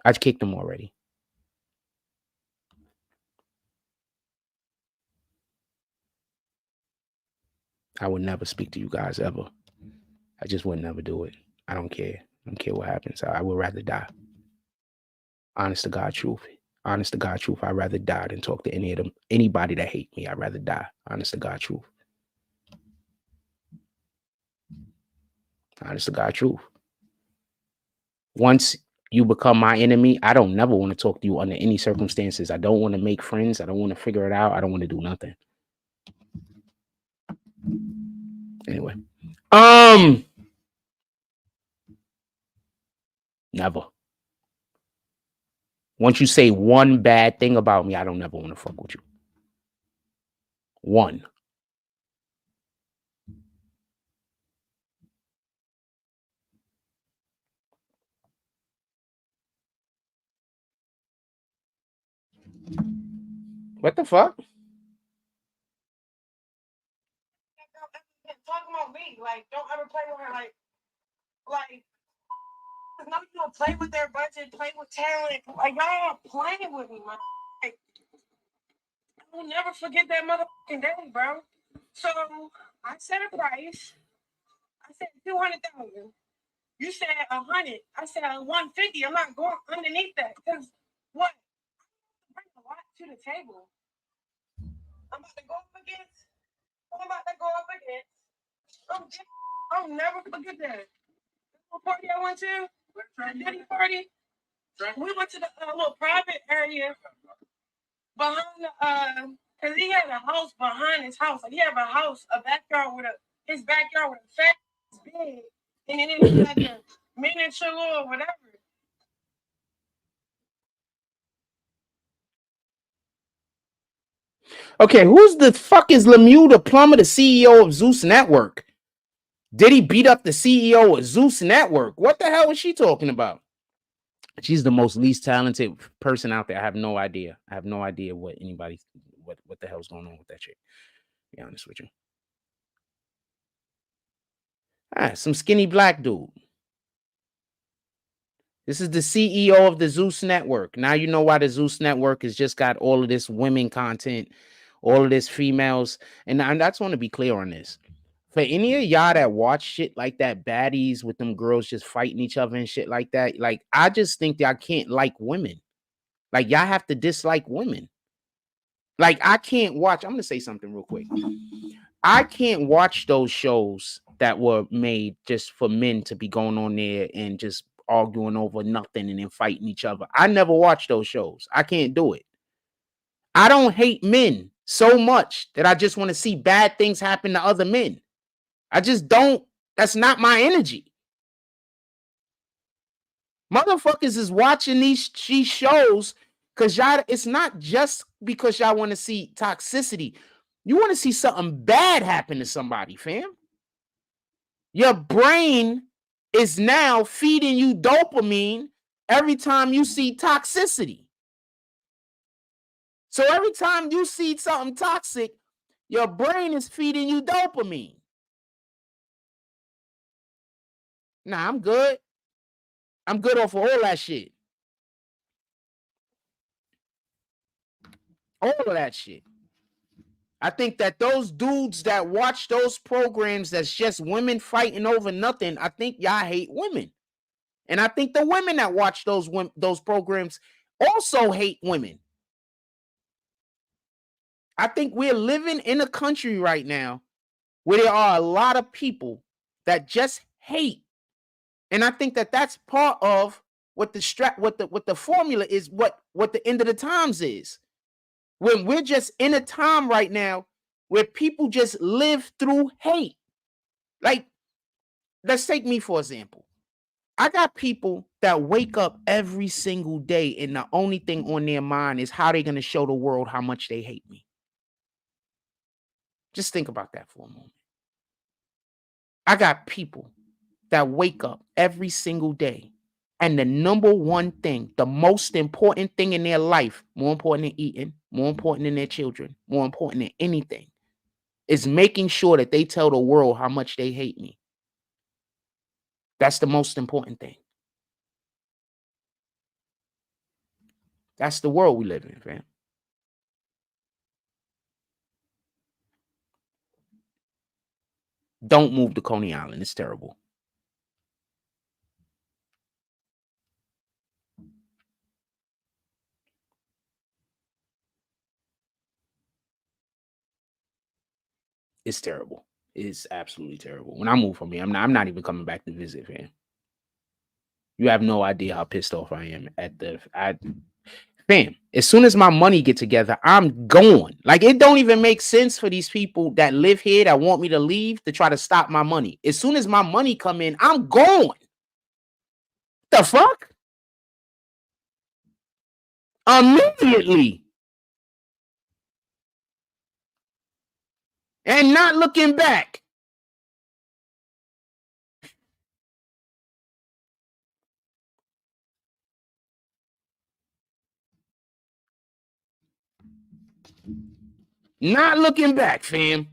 I kicked him already. I would never speak to you guys ever. I just would never do it. I don't care. I don't care what happens. I would rather die. Honest to God truth. Honest to God truth. I'd rather die than talk to any of them. Anybody that hate me, I'd rather die. Honest to God truth. Honest to God truth. Once you become my enemy, I don't never want to talk to you under any circumstances. I don't want to make friends. I don't want to figure it out. I don't want to do nothing. Anyway. Never. Once you say one bad thing about me, I don't never want to fuck with you. One. What the fuck? Talking about me, like, don't ever play with her, like, no, you don't play with their budget, play with talent. Like, y'all are playing with me, man. Like, I will never forget that motherfucking day, bro. So I set a price. I said 200,000. You said 100. I said 150. I'm not going underneath that because what? I bring a lot to the table. I'm about to go up against. I'll never forget that. The party I went to, the Diddy party. We went to the little private area behind the because he had a house behind his house. Like he had a backyard with his backyard with a fat bed, and then it was like a miniature or whatever. Okay, who's the fuck is Lemieux the plumber, the CEO of Zeus Network? Did he beat up the CEO of Zeus Network? What the hell is she talking about? She's the most least talented person out there. I have no idea. I have no idea what the hell's going on with that chick. To be honest with you. Some skinny black dude. This is the CEO of the Zeus Network. Now you know why the Zeus Network has just got all of this women content, all of this females. And I just want to be clear on this. For any of y'all that watch shit like that, baddies with them girls just fighting each other and shit like that, like, I just think y'all can't like women. Like, y'all have to dislike women. Like, I can't watch. I'm going to say something real quick. I can't watch those shows that were made just for men to be going on there and just arguing over nothing and then fighting each other. I never watch those shows. I can't do it. I don't hate men so much that I just want to see bad things happen to other men. I just don't. That's not my energy. Motherfuckers is watching these shows because y'all, it's not just because y'all want to see toxicity. You want to see something bad happen to somebody, fam. Your brain is now feeding you dopamine every time you see toxicity. So every time you see something toxic, your brain is feeding you dopamine. Nah, I'm good. I'm good off of all that shit. All of that shit. I think that those dudes that watch those programs that's just women fighting over nothing, I think y'all hate women. And I think the women that watch those programs also hate women. I think we're living in a country right now where there are a lot of people that just hate And I think that that's part of what the formula is, what the end of the times is. When we're just in a time right now where people just live through hate. Like, let's take me for example. I got people that wake up every single day and the only thing on their mind is how they're going to show the world how much they hate me. Just think about that for a moment. I got people that wake up every single day and the number one thing, the most important thing in their life, more important than eating, more important than their children, more important than anything, is making sure that they tell the world how much they hate me. That's the most important thing. That's the world we live in, fam. Don't move to Coney Island. It's terrible. It's terrible. It's absolutely terrible. When I move from here, I'm not even coming back to visit, fam. You have no idea how pissed off I am fam. As soon as my money get together, I'm gone. Like, it don't even make sense for these people that live here that want me to leave to try to stop my money. As soon as my money come in, I'm gone. The fuck? Immediately. And not looking back. Not looking back, fam.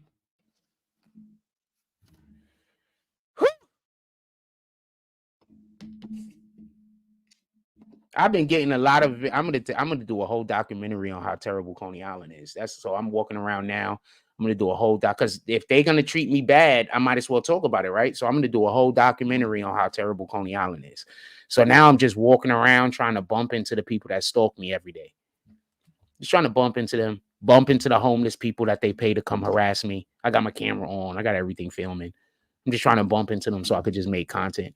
I've been getting a lot of. I'm gonna do a whole documentary on how terrible Coney Island is. That's so I'm walking around now. I'm gonna do a whole doc because if they're gonna treat me bad, I might as well talk about it, right? So I'm gonna do a whole documentary on how terrible Coney Island is. So now I'm just walking around trying to bump into the people that stalk me every day. Just trying to bump into them, bump into the homeless people that they pay to come harass me. I got my camera on. I got everything filming. I'm just trying to bump into them so I could just make content.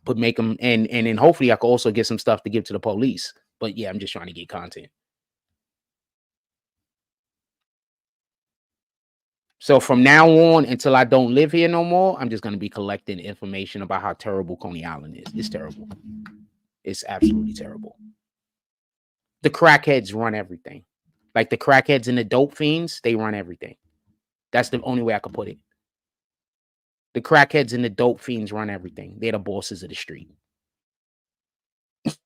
But make them and then hopefully I could also get some stuff to give to the police. But yeah, I'm just trying to get content. So from now on until I don't live here no more, I'm just gonna be collecting information about how terrible Coney Island is. It's terrible. It's absolutely terrible. The crackheads run everything. Like the crackheads and the dope fiends, they run everything. That's the only way I could put it. The crackheads and the dope fiends run everything. They're the bosses of the street.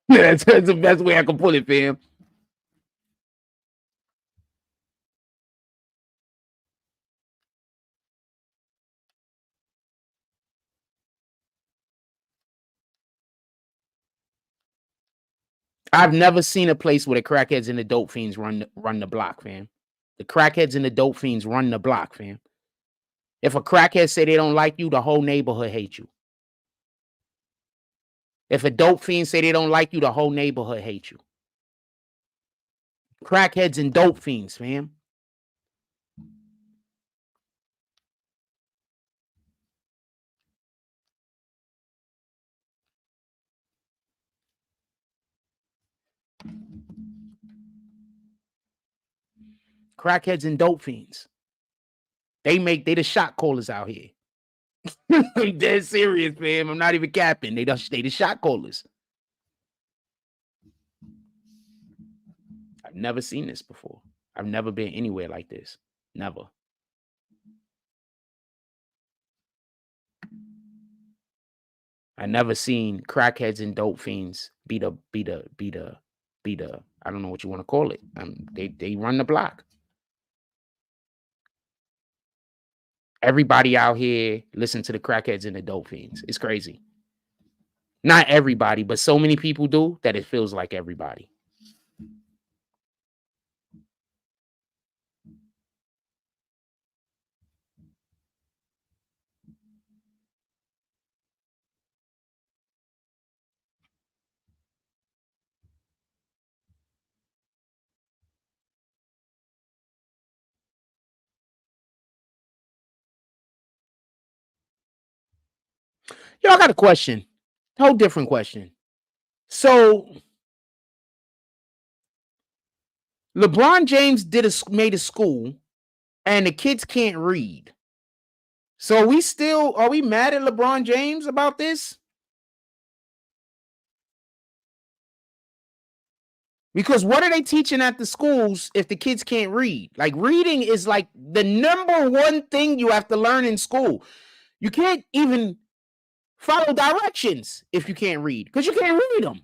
that's the best way I can put it, fam. I've never seen a place where the crackheads and the dope fiends run the block, fam. The crackheads and the dope fiends run the block, fam. If a crackhead say they don't like you, the whole neighborhood hates you. If a dope fiend say they don't like you, the whole neighborhood hates you. Crackheads and dope fiends, fam. Crackheads and dope fiends. They the shot callers out here. I'm dead serious, fam. I'm not even capping. They the shot callers. I've never seen this before. I've never been anywhere like this. Never. I never seen crackheads and dope fiends be the I don't know what you want to call it. They run the block. Everybody out here listen to the crackheads and the dope fiends. It's crazy. Not everybody, but so many people do that it feels like everybody. Yo, I got a question. Whole different question. So LeBron James made a school, and the kids can't read. So are we mad at LeBron James about this? Because what are they teaching at the schools if the kids can't read? Like, reading is like the number one thing you have to learn in school. You can't even follow directions if you can't read, because you can't read them.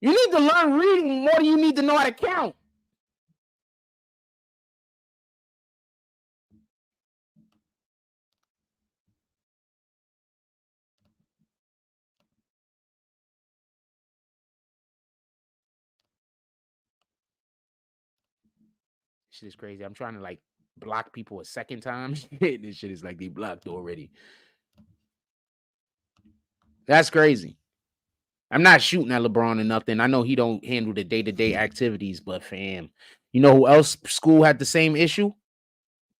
You need to learn reading more than you need to know how to count. Shit is crazy. I'm trying to like block people a second time. This shit is like they blocked already. That's crazy. I'm not shooting at LeBron or nothing. I know he don't handle the day-to-day activities, but fam, you know who else school had the same issue?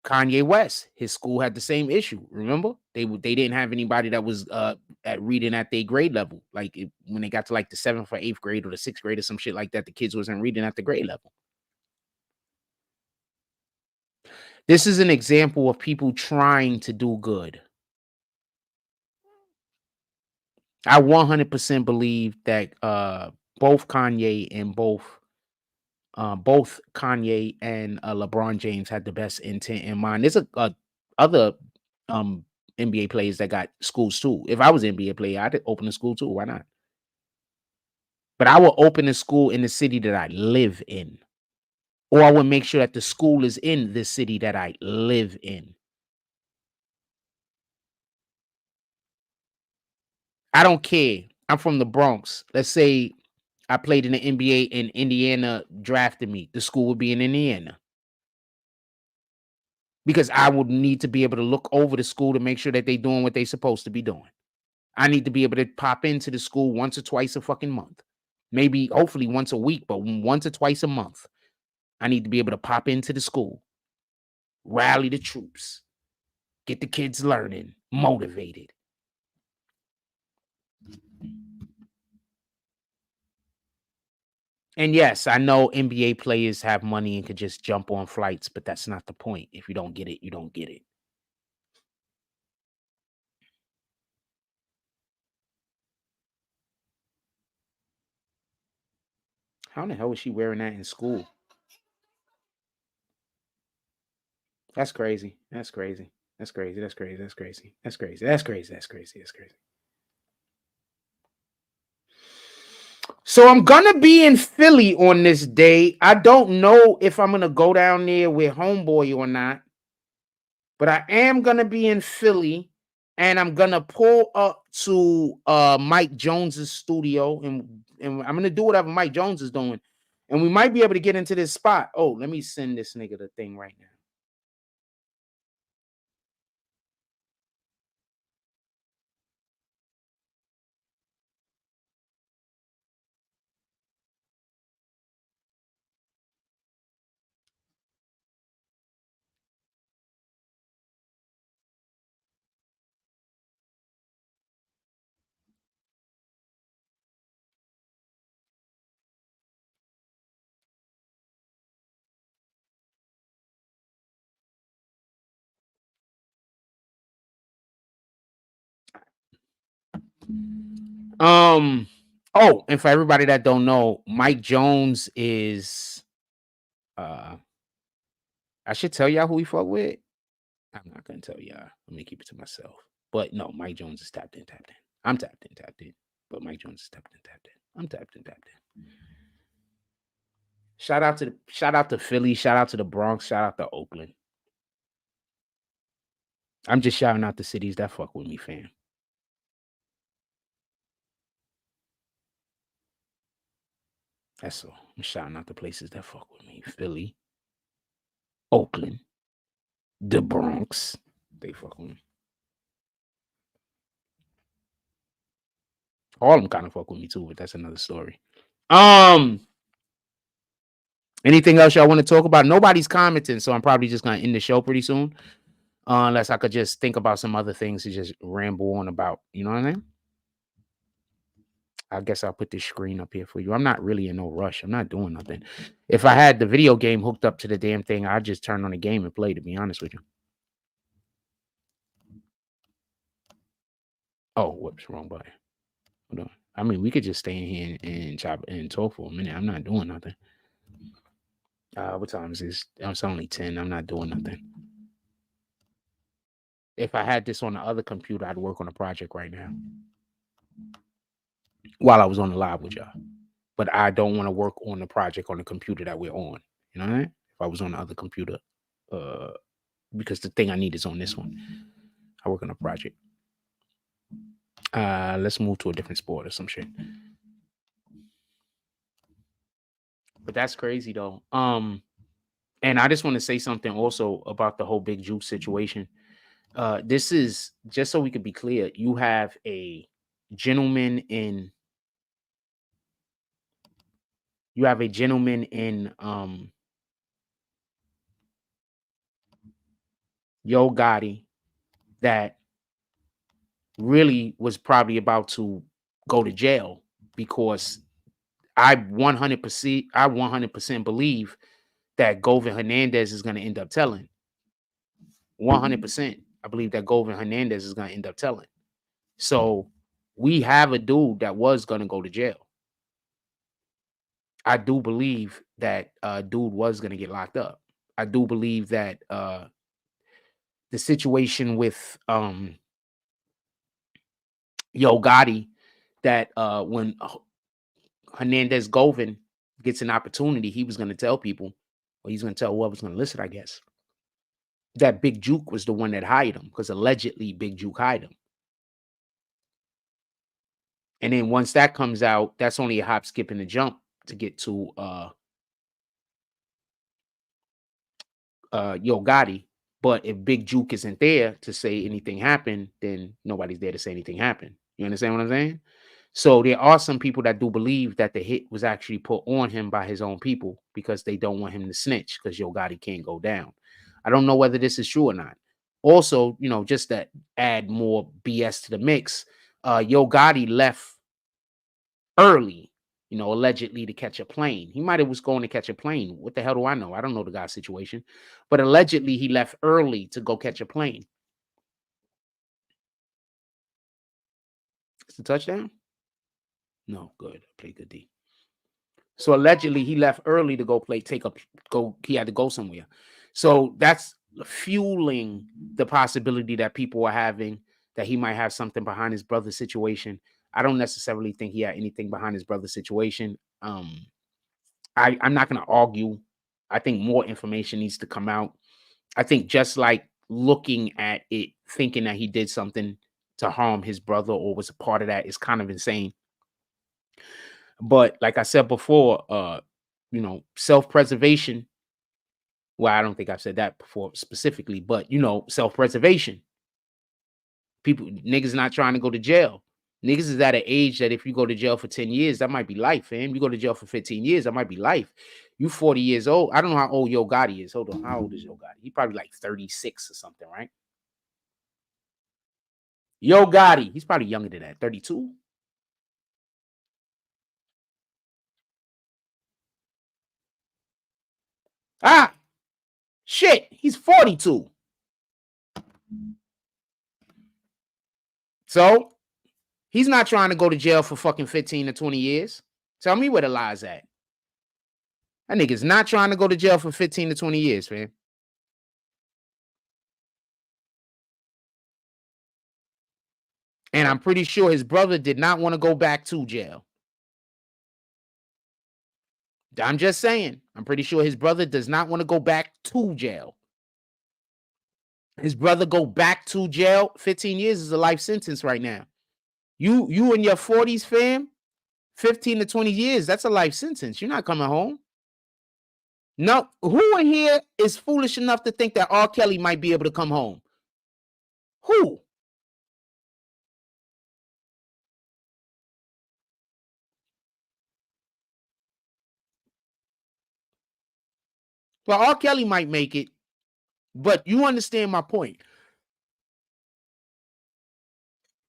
Kanye West. His school had the same issue. Remember? They didn't have anybody that was at reading at their grade level. Like when they got to like the 7th or 8th grade or the 6th grade or some shit like that, the kids wasn't reading at the grade level. This is an example of people trying to do good. I 100% believe that both Kanye and LeBron James had the best intent in mind. There's other NBA players that got schools too. If I was an NBA player, I'd open a school too. Why not? But I will open a school in the city that I live in, or I would make sure that the school is in the city that I live in. I don't care. I'm from the Bronx. Let's say I played in the NBA and Indiana drafted me. The school would be in Indiana, because I would need to be able to look over the school to make sure that they're doing what they're supposed to be doing. I need to be able to pop into the school once or twice a fucking month. Maybe, hopefully once a week, but once or twice a month. I need to be able to pop into the school, rally the troops, get the kids learning, motivated. And yes, I know NBA players have money and could just jump on flights, but that's not the point. If you don't get it, you don't get it. How in the hell was she wearing that in school? That's crazy. That's crazy. That's crazy. That's crazy. That's crazy. That's crazy. That's crazy. That's crazy. That's crazy. So I'm gonna be in Philly on this day. I don't know if I'm gonna go down there with Homeboy or not, but I am gonna be in Philly, and I'm gonna pull up to Mike Jones's studio, and I'm gonna do whatever Mike Jones is doing, and we might be able to get into this spot. Oh, let me send this nigga the thing right now. Oh, and for everybody that don't know, Mike Jones is I should tell y'all who he fuck with. I'm not gonna tell y'all. Let me keep it to myself. But no, Mike Jones is tapped in, tapped in. I'm tapped in, tapped in. But Mike Jones is tapped in, tapped in. I'm tapped in, tapped in. Shout out to Philly, shout out to the Bronx, shout out to Oakland. I'm just shouting out the cities that fuck with me, fam. That's all. I'm shouting out the places that fuck with me. Philly, Oakland, the Bronx. They fuck with me. All of them kind of fuck with me too, but that's another story. Anything else y'all want to talk about? Nobody's commenting, so I'm probably just gonna end the show pretty soon. unless I could just think about some other things to just ramble on about. You know what I mean? I guess I'll put this screen up here for you. I'm not really in no rush. I'm not doing nothing. If I had the video game hooked up to the damn thing, I'd just turn on the game and play, to be honest with you. Oh, whoops, wrong button. Hold on. I mean, we could just stay in here and chop and talk for a minute. I'm not doing nothing. What time is this? It's only 10. I'm not doing nothing. If I had this on the other computer, I'd work on a project right now while I was on the live with y'all. But I don't want to work on the project on the computer that we're on. You know what I mean? If I was on the other computer, because the thing I need is on this one. I work on a project. Let's move to a different sport or some shit. But that's crazy though. And I just want to say something also about the whole Big Jook situation. This is just so we could be clear. You have a gentleman in Yo Gotti that really was probably about to go to jail, because I 100% believe that Govan Hernandez is going to end up telling. 100%. I believe that Govan Hernandez is going to end up telling. So we have a dude that was going to go to jail. I do believe that dude was going to get locked up. I do believe that the situation with Yo Gotti, that when Hernandez Govan gets an opportunity, he was going to tell people, or he's going to tell whoever's going to listen, I guess, that Big Jook was the one that hired him, because allegedly Big Jook hired him. And then once that comes out, that's only a hop, skip, and a jump to get to Yo Gotti. But if Big Jook isn't there to say anything happened, then nobody's there to say anything happened. You understand what I'm saying? So there are some people that do believe that the hit was actually put on him by his own people, because they don't want him to snitch, because Yo Gotti can't go down. I don't know whether this is true or not. Also, just to add more BS to the mix, Yo Gotti left early, allegedly to catch a plane. He might have was going to catch a plane. What the hell do I know? I don't know the guy's situation. But allegedly he left early to go catch a plane. It's a touchdown? No, good. Play good D. So allegedly he left early to go he had to go somewhere. So that's fueling the possibility that people are having that he might have something behind his brother's situation. I don't necessarily think he had anything behind his brother's situation. I'm not going to argue. I think more information needs to come out. I think just like looking at it, thinking that he did something to harm his brother or was a part of that is kind of insane. But like I said before, self-preservation. Well, I don't think I've said that before specifically, but self-preservation. Niggas not trying to go to jail. Niggas is at an age that if you go to jail for 10 years, that might be life, fam. You go to jail for 15 years, that might be life. You 40 years old. I don't know how old Yo Gotti is. Hold on. How old is Yo Gotti? He probably like 36 or something, right? Yo Gotti, he's probably younger than that. 32? Ah, shit. He's 42. So he's not trying to go to jail for fucking 15 to 20 years. Tell me where the lie's at. That nigga's not trying to go to jail for 15 to 20 years, man. And I'm pretty sure his brother did not want to go back to jail. I'm just saying. I'm pretty sure his brother does not want to go back to jail. His brother go back to jail. 15 years is a life sentence right now. You in your 40s, fam, 15 to 20 years, that's a life sentence. You're not coming home. No, who in here is foolish enough to think that R. Kelly might be able to come home? Who? Well, R. Kelly might make it, but you understand my point.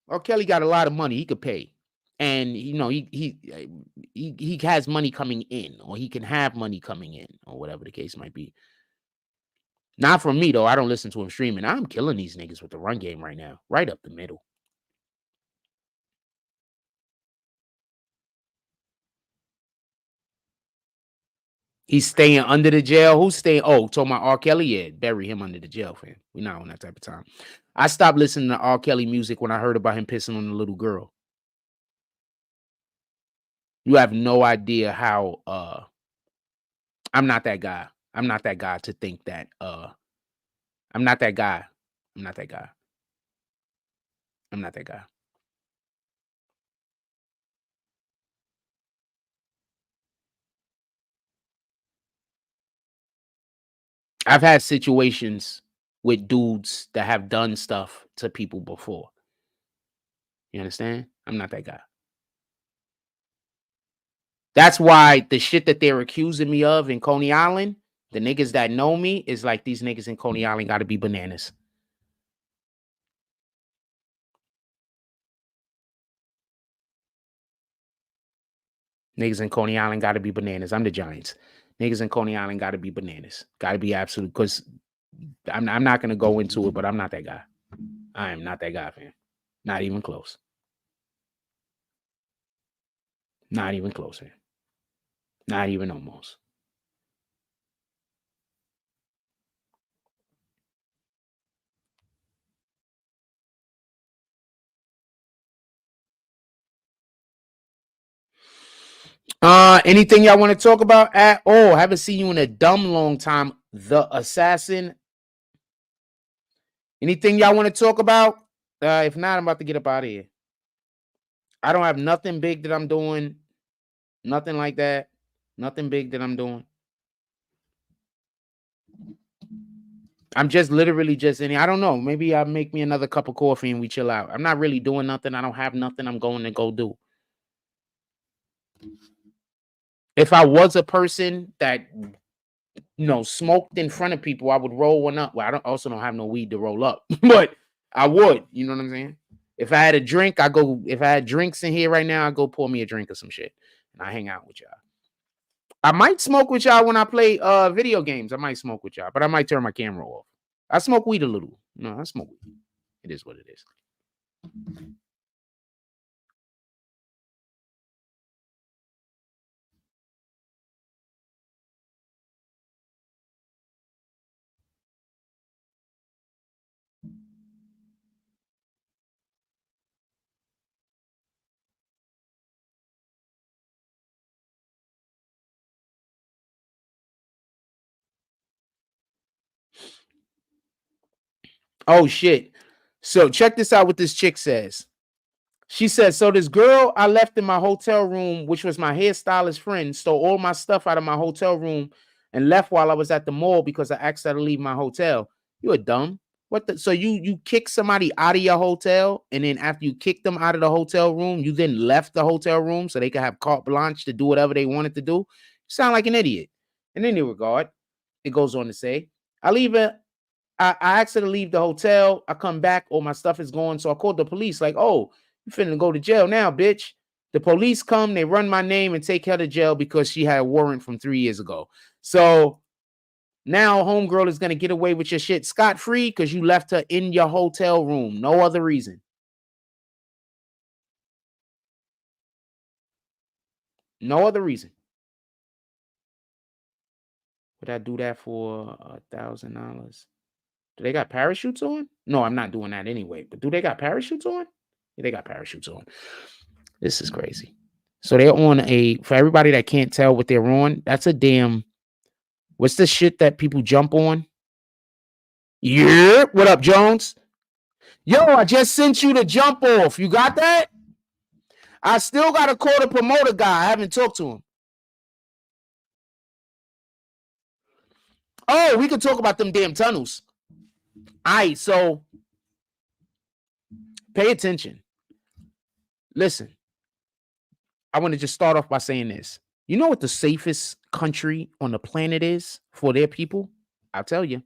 R. Kelly got a lot of money he could pay. And you know, he has money coming in, or he can have money coming in, or whatever the case might be. Not from me though. I don't listen to him streaming. I'm killing these niggas with the run game right now, right up the middle. He's staying under the jail. Who's staying? Oh, talking about R. Kelly? Yeah, bury him under the jail, fam. We're not on that type of time. I stopped listening to R. Kelly music when I heard about him pissing on the little girl. You have no idea how I'm not that guy. I'm not that guy to think that I'm not that guy. I'm not that guy. I'm not that guy. I've had situations with dudes that have done stuff to people before. You understand? I'm not that guy. That's why the shit that they're accusing me of in Coney Island, the niggas that know me, is like these niggas in Coney Island got to be bananas. Niggas in Coney Island got to be bananas. I'm the Giants. Niggas in Coney Island got to be bananas. Got to be absolute. Because I'm not going to go into it, but I'm not that guy. I am not that guy, fam. Not even close. Not even close, fam. Not even almost. Anything y'all want to talk about at all? Haven't seen you in a dumb long time. The Assassin. Anything y'all want to talk about? If not, I'm about to get up out of here. I don't have nothing big that I'm doing. Nothing like that. Nothing big that I'm doing. I'm just literally just in here. I don't know. Maybe I'll make me another cup of coffee and we chill out. I'm not really doing nothing. I don't have nothing I'm going to go do. If I was a person that, you know, smoked in front of people, I would roll one up. Well, I also don't have no weed to roll up, but I would. You know what I'm saying? If I had a drink, if I had drinks in here right now, I'd go pour me a drink or some shit. And I hang out with y'all. I might smoke with y'all when I play video games. I might smoke with y'all, but I might turn my camera off. I smoke weed a little. No, I smoke weed. It is what it is. Oh shit. So check this out what this chick says. She says, so this girl I left in my hotel room, which was my hairstylist friend, stole all my stuff out of my hotel room and left while I was at the mall because I asked her to leave my hotel. You are dumb. What the? So you kick somebody out of your hotel, and then after you kick them out of the hotel room, you then left the hotel room so they could have carte blanche to do whatever they wanted to do? You sound like an idiot. In any regard, it goes on to say, I asked her to leave the hotel. I come back, all my stuff is gone. So I called the police, like, oh, you finna go to jail now, bitch. The police come, they run my name and take her to jail because she had a warrant from 3 years ago. So now homegirl is gonna get away with your shit scot-free because you left her in your hotel room. No other reason. No other reason. Would I do that for $1,000? Do they got parachutes on? No, I'm not doing that anyway. But do they got parachutes on? Yeah, they got parachutes on. This is crazy. So they're on for everybody that can't tell what they're on, that's a damn, what's the shit that people jump on? Yeah. What up, Jones? Yo, I just sent you the jump off. You got that? I still got to call the promoter guy. I haven't talked to him. Oh, we could talk about them damn tunnels. All right, so pay attention. Listen, I want to just start off by saying this. You know what the safest country on the planet is for their people? I'll tell you.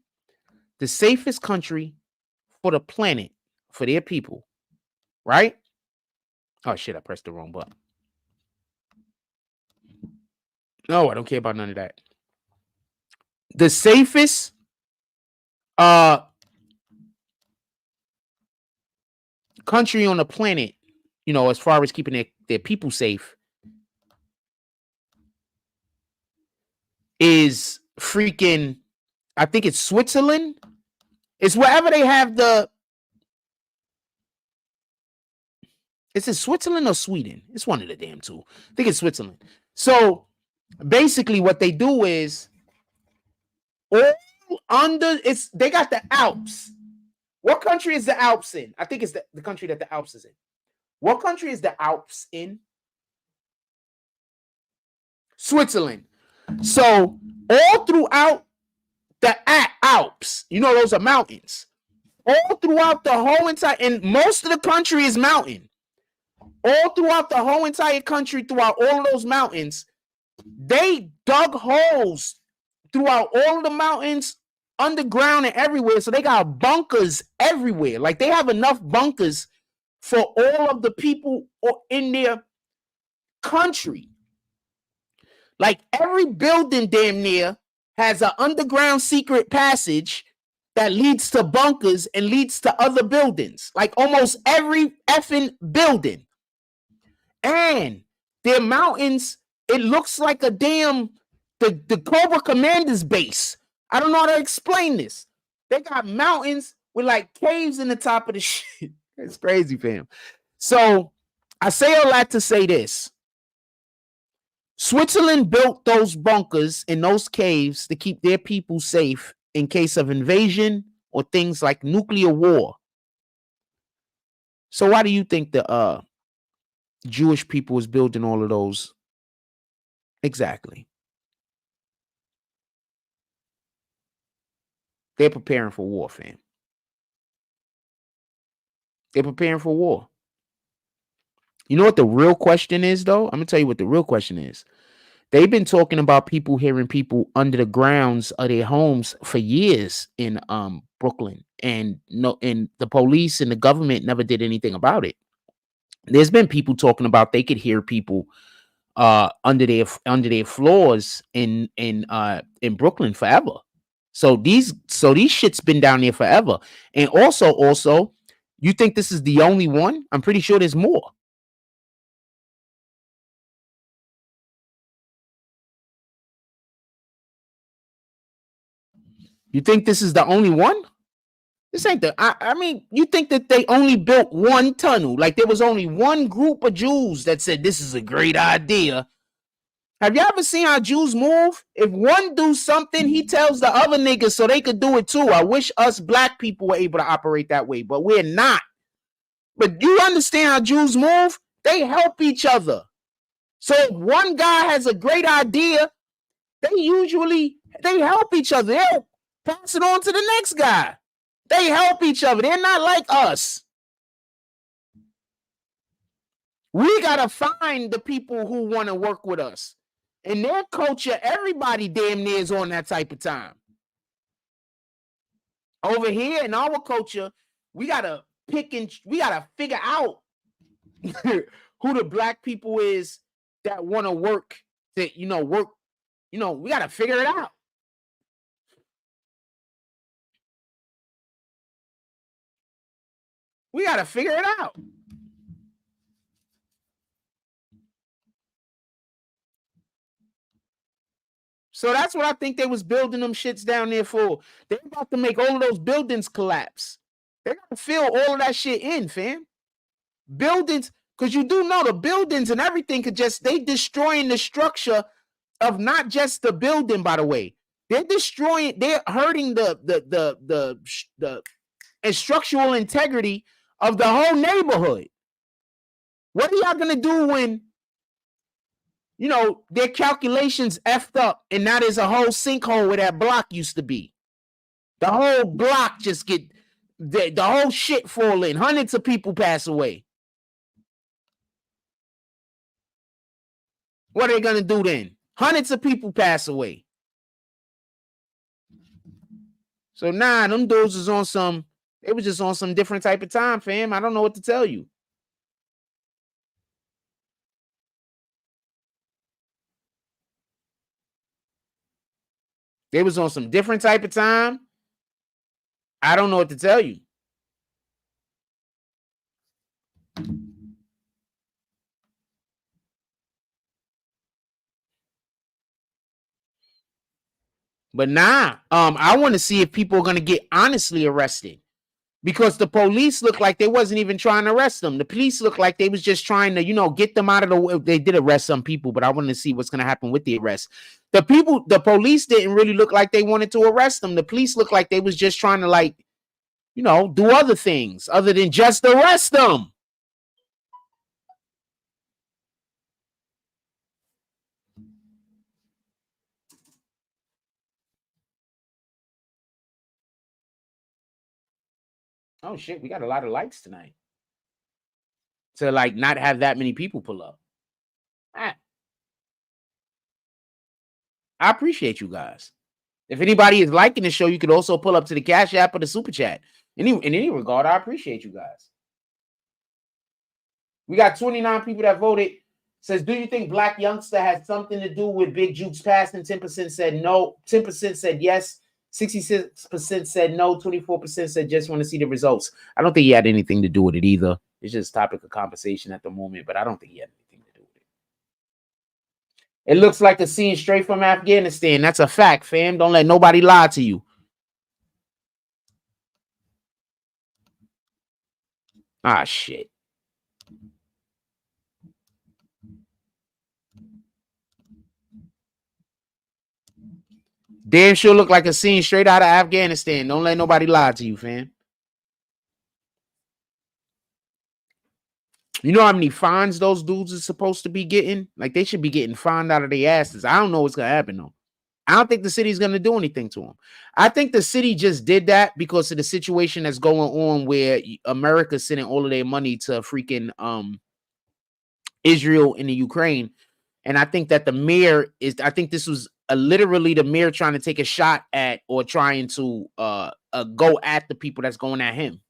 The safest country for the planet for their people right? Oh shit, I pressed the wrong button. No, I don't care about none of that. The safest country on the planet, you know, as far as keeping their people safe, is freaking, I think it's Switzerland. It's wherever they have is it Switzerland or Sweden? It's one of the damn two. I think it's Switzerland. So basically what they do is all under, they got the Alps. What country is the Alps in? I think it's the country that the Alps is in. What country is the Alps in? Switzerland. So all throughout the Alps, you know, those are mountains. All throughout the whole entire, and most of the country is mountain. All throughout the whole entire country, throughout all of those mountains, they dug holes throughout all of the mountains, underground and everywhere. So they got bunkers everywhere. Like they have enough bunkers for all of the people in their country. Like every building damn near has an underground secret passage that leads to bunkers and leads to other buildings. Like almost every effing building. And their mountains, it looks like a damn, the Cobra Commander's base. I don't know how to explain this. They got mountains with like caves in the top of the shit. It's crazy, fam. So I say all that to say this. Switzerland built those bunkers in those caves to keep their people safe in case of invasion or things like nuclear war. So why do you think the Jewish people is building all of those? Exactly. They're preparing for war, fam. They're preparing for war. You know what the real question is, though? I'm going to tell you what the real question is. They've been talking about people hearing people under the grounds of their homes for years in Brooklyn, and the police and the government never did anything about it. There's been people talking about they could hear people under their floors in Brooklyn forever. So these shits been down there forever. And also, you think this is the only one? I'm pretty sure there's more. You think this is the only one? This ain't I mean, you think that they only built one tunnel? Like there was only one group of Jews that said this is a great idea. Have you ever seen how Jews move? If one do something, he tells the other niggas so they could do it too. I wish us black people were able to operate that way, but we're not. But you understand how Jews move? They help each other. So if one guy has a great idea, they help each other. They'll pass it on to the next guy. They help each other. They're not like us. We got to find the people who want to work with us. In their culture, everybody damn near is on that type of time. Over here in our culture, we got to figure out who the black people is that want to work, we got to figure it out. We got to figure it out. So that's what I think they was building them shits down there for. They're about to make all of those buildings collapse. They got to fill all of that shit in, fam. Buildings, because you do know the buildings and everything they destroying the structure of not just the building, by the way. They're hurting the structural integrity of the whole neighborhood. What are y'all gonna do when their calculations effed up and now there's a whole sinkhole where that block used to be? The whole block just the whole shit fall in. Hundreds of people pass away. What are they gonna do then? Hundreds of people pass away. So them dudes was on some, they was just on some different type of time, fam. I don't know what to tell you. They was on some different type of time. I don't know what to tell you. But nah, I want to see if people are gonna get honestly arrested, because the police look like they wasn't even trying to arrest them. The police look like they was just trying to, get them out of the way. They did arrest some people, but I want to see what's gonna happen with the arrest. The police didn't really look like they wanted to arrest them. The police looked like they was just trying to do other things other than just arrest them. Oh shit, we got a lot of likes tonight. To not have that many people pull up. I appreciate you guys. If anybody is liking the show, you could also pull up to the Cash App or the Super Chat. In any regard, I appreciate you guys. We got 29 people that voted. Says, do you think Black Youngster had something to do with Big Jook's passing? 10% said no. 10% said yes. 66% said no. 24% said just want to see the results. I don't think he had anything to do with it either. It's just topic of conversation at the moment, but I don't think he had anything to do with it. It looks like a scene straight from Afghanistan. That's a fact, fam. Don't let nobody lie to you. Ah, shit. Damn sure look like a scene straight out of Afghanistan. Don't let nobody lie to you, fam. You know how many fines those dudes are supposed to be getting? Like, they should be getting fined out of their asses. I don't know what's going to happen, though. I don't think the city's going to do anything to them. I think the city just did that because of the situation that's going on where America's sending all of their money to freaking Israel and the Ukraine. And I think that the mayor I think this was literally the mayor trying to take a shot at or trying to go at the people that's going at him.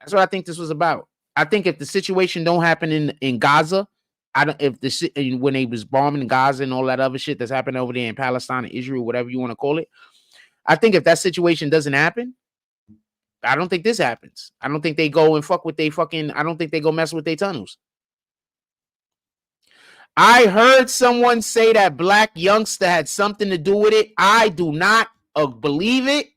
That's what I think this was about. I think if the situation don't happen in Gaza, when they was bombing Gaza and all that other shit that's happening over there in Palestine and Israel, whatever you want to call it, I think if that situation doesn't happen, I don't think this happens. I don't think they go and fuck with I don't think they go mess with their tunnels. I heard someone say that Black Youngster had something to do with it. I do not believe it.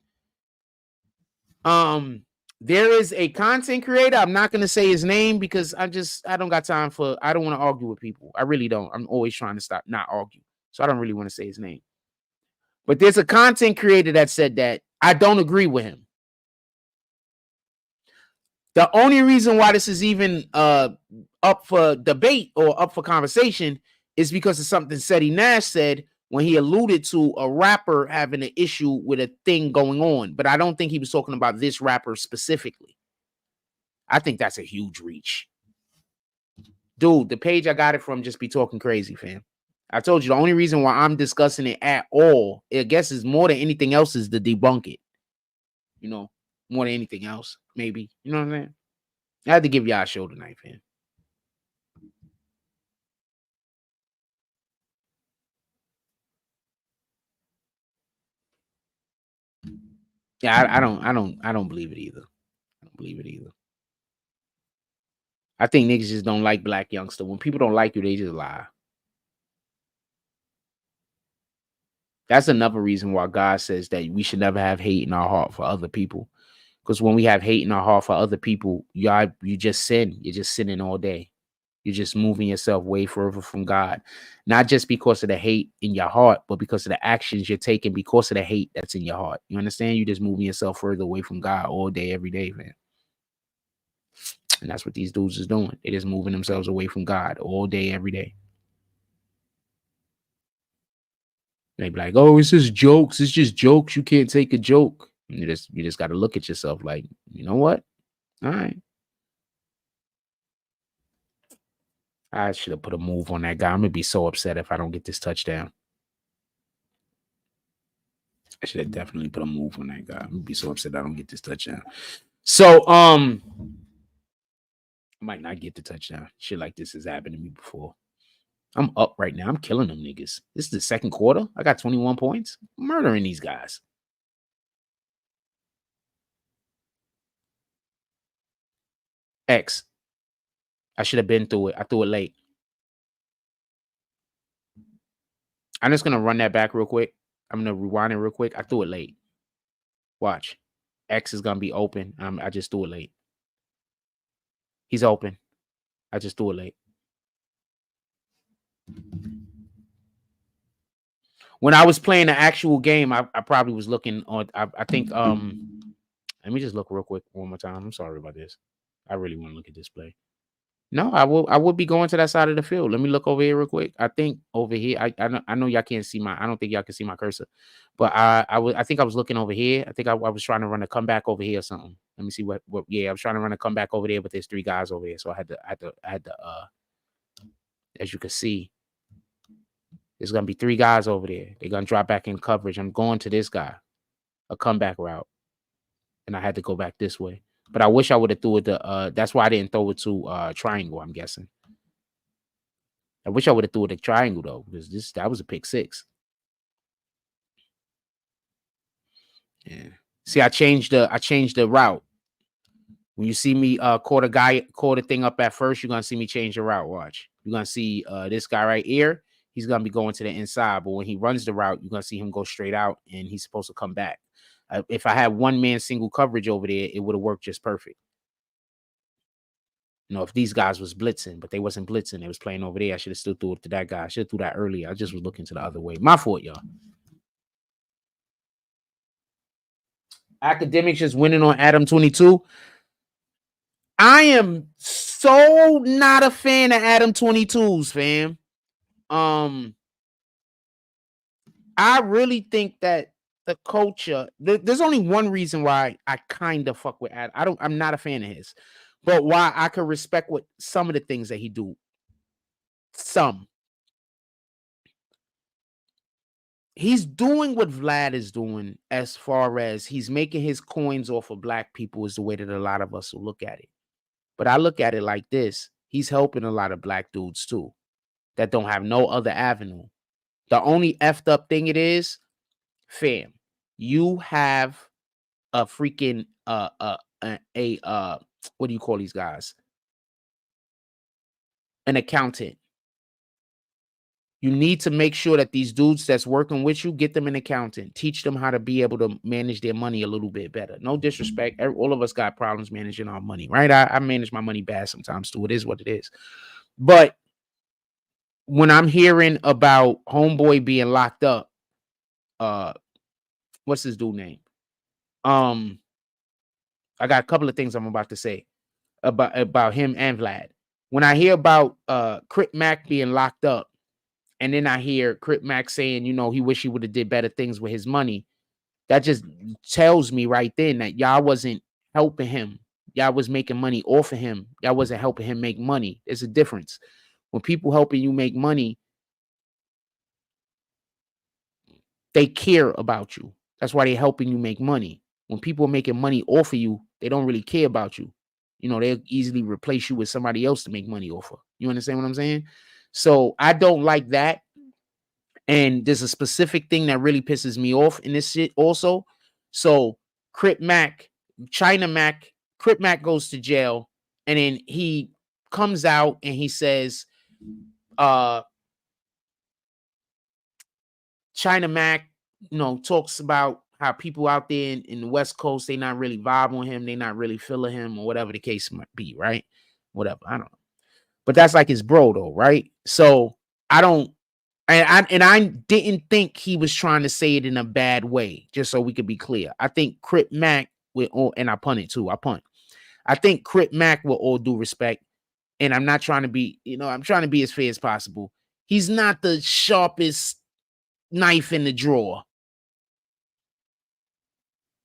There is a content creator. I'm not going to say his name because I don't got time I don't want to argue with people. I really don't. I'm always trying to not argue. So I don't really want to say his name. But there's a content creator that said that. I don't agree with him. The only reason why this is even up for debate or up for conversation is because of something Seti Nash said when he alluded to a rapper having an issue with a thing going on. But I don't think he was talking about this rapper specifically. I think that's a huge reach. Dude, the page I got it from just be talking crazy, fam. I told you the only reason why I'm discussing it at all, I guess, is more than anything else is to debunk it. More than anything else, maybe. You know what I'm saying? I had to give y'all a show tonight, fam. Yeah, I don't believe it either. I don't believe it either. I think niggas just don't like Black Youngster. When people don't like you, they just lie. That's another reason why God says that we should never have hate in our heart for other people. Because when we have hate in our heart for other people, you just sin. You're just sinning all day. You're just moving yourself way further from God. Not just because of the hate in your heart, but because of the actions you're taking because of the hate that's in your heart. You understand? You're just moving yourself further away from God all day, every day, man. And that's what these dudes is doing. They're just moving themselves away from God all day, every day. They be like, oh, it's just jokes. It's just jokes. You can't take a joke. And you just got to look at yourself like, you know what? All right. I should have put a move on that guy. I'm going to be so upset if I don't get this touchdown. I should have definitely put a move on that guy. I'm going to be so upset I don't get this touchdown. So, I might not get the touchdown. Shit like this has happened to me before. I'm up right now. I'm killing them niggas. This is the second quarter. I got 21 points. I'm murdering these guys. X. I should have been through it. I threw it late. I'm just gonna run that back real quick. I'm gonna rewind it real quick. I threw it late. Watch. X is gonna be open. I just threw it late. He's open. I just threw it late. When I was playing the actual game, I probably was looking on. I think let me just look real quick one more time. I'm sorry about this. I really want to look at this play. No, I would be going to that side of the field. Let me look over here real quick. I think over here, I know y'all can't see I don't think y'all can see my cursor, but I think I was looking over here. I think I was trying to run a comeback over here or something. Let me see what yeah, I was trying to run a comeback over there, but there's 3 guys over here. So I had to as you can see, there's gonna be 3 guys over there. They're gonna drop back in coverage. I'm going to this guy, a comeback route. And I had to go back this way. But I wish I would have threw it to that's why I didn't throw it to triangle, I'm guessing. I wish I would have threw it to triangle though, because that was a pick 6. Yeah. See, I changed the route. When you see me call the thing up at first, you're gonna see me change the route. Watch. You're gonna see this guy right here. He's gonna be going to the inside, but when he runs the route, you're gonna see him go straight out, and he's supposed to come back. If I had one man single coverage over there, it would have worked just perfect. You know, if these guys was blitzing, but they wasn't blitzing, they was playing over there. I should have still threw it to that guy. I should have threw that earlier. I just was looking to the other way. My fault, y'all. Academics just winning on Adam 22. I am so not a fan of Adam 22s, fam. I really think that the culture, there's only one reason why I kind of fuck with Adam. I'm not a fan of his, but why I could respect what some of the things that he do. He's doing what Vlad is doing as far as he's making his coins off of black people is the way that a lot of us will look at it. But I look at it like this. He's helping a lot of black dudes too that don't have no other avenue. The only effed up thing it is, fam, you have a freaking what do you call these guys? An accountant. You need to make sure that these dudes that's working with you, get them an accountant. Teach them how to be able to manage their money a little bit better. No disrespect. All of us got problems managing our money, right? I manage my money bad sometimes too. It is what it is. But when I'm hearing about homeboy being locked up, what's his dude name? I got a couple of things I'm about to say about him and Vlad. When I hear about Crip Mac being locked up, and then I hear Crip Mac saying, you know, he wish he would have did better things with his money. That just tells me right then that y'all wasn't helping him. Y'all was making money off of him. Y'all wasn't helping him make money. There's a difference. When people helping you make money, they care about you. That's why they're helping you make money. When people are making money off of you, they don't really care about you. You know, they'll easily replace you with somebody else to make money off of. You understand what I'm saying? So I don't like that. And there's a specific thing that really pisses me off in this shit also. So Crip Mac, China Mac, Crip Mac goes to jail, and then he comes out and he says, China Mac, you know, talks about how people out there in the West Coast, they not really vibe on him, they not really feeling him, or whatever the case might be, right? Whatever, I don't know. But that's like his bro, though, right? So I don't, and I didn't think he was trying to say it in a bad way, just so we could be clear. I think Crip Mac with all, and I punt it too. I think Crip Mac, with all due respect, and I'm not trying to be, you know, I'm trying to be as fair as possible. He's not the sharpest knife in the drawer.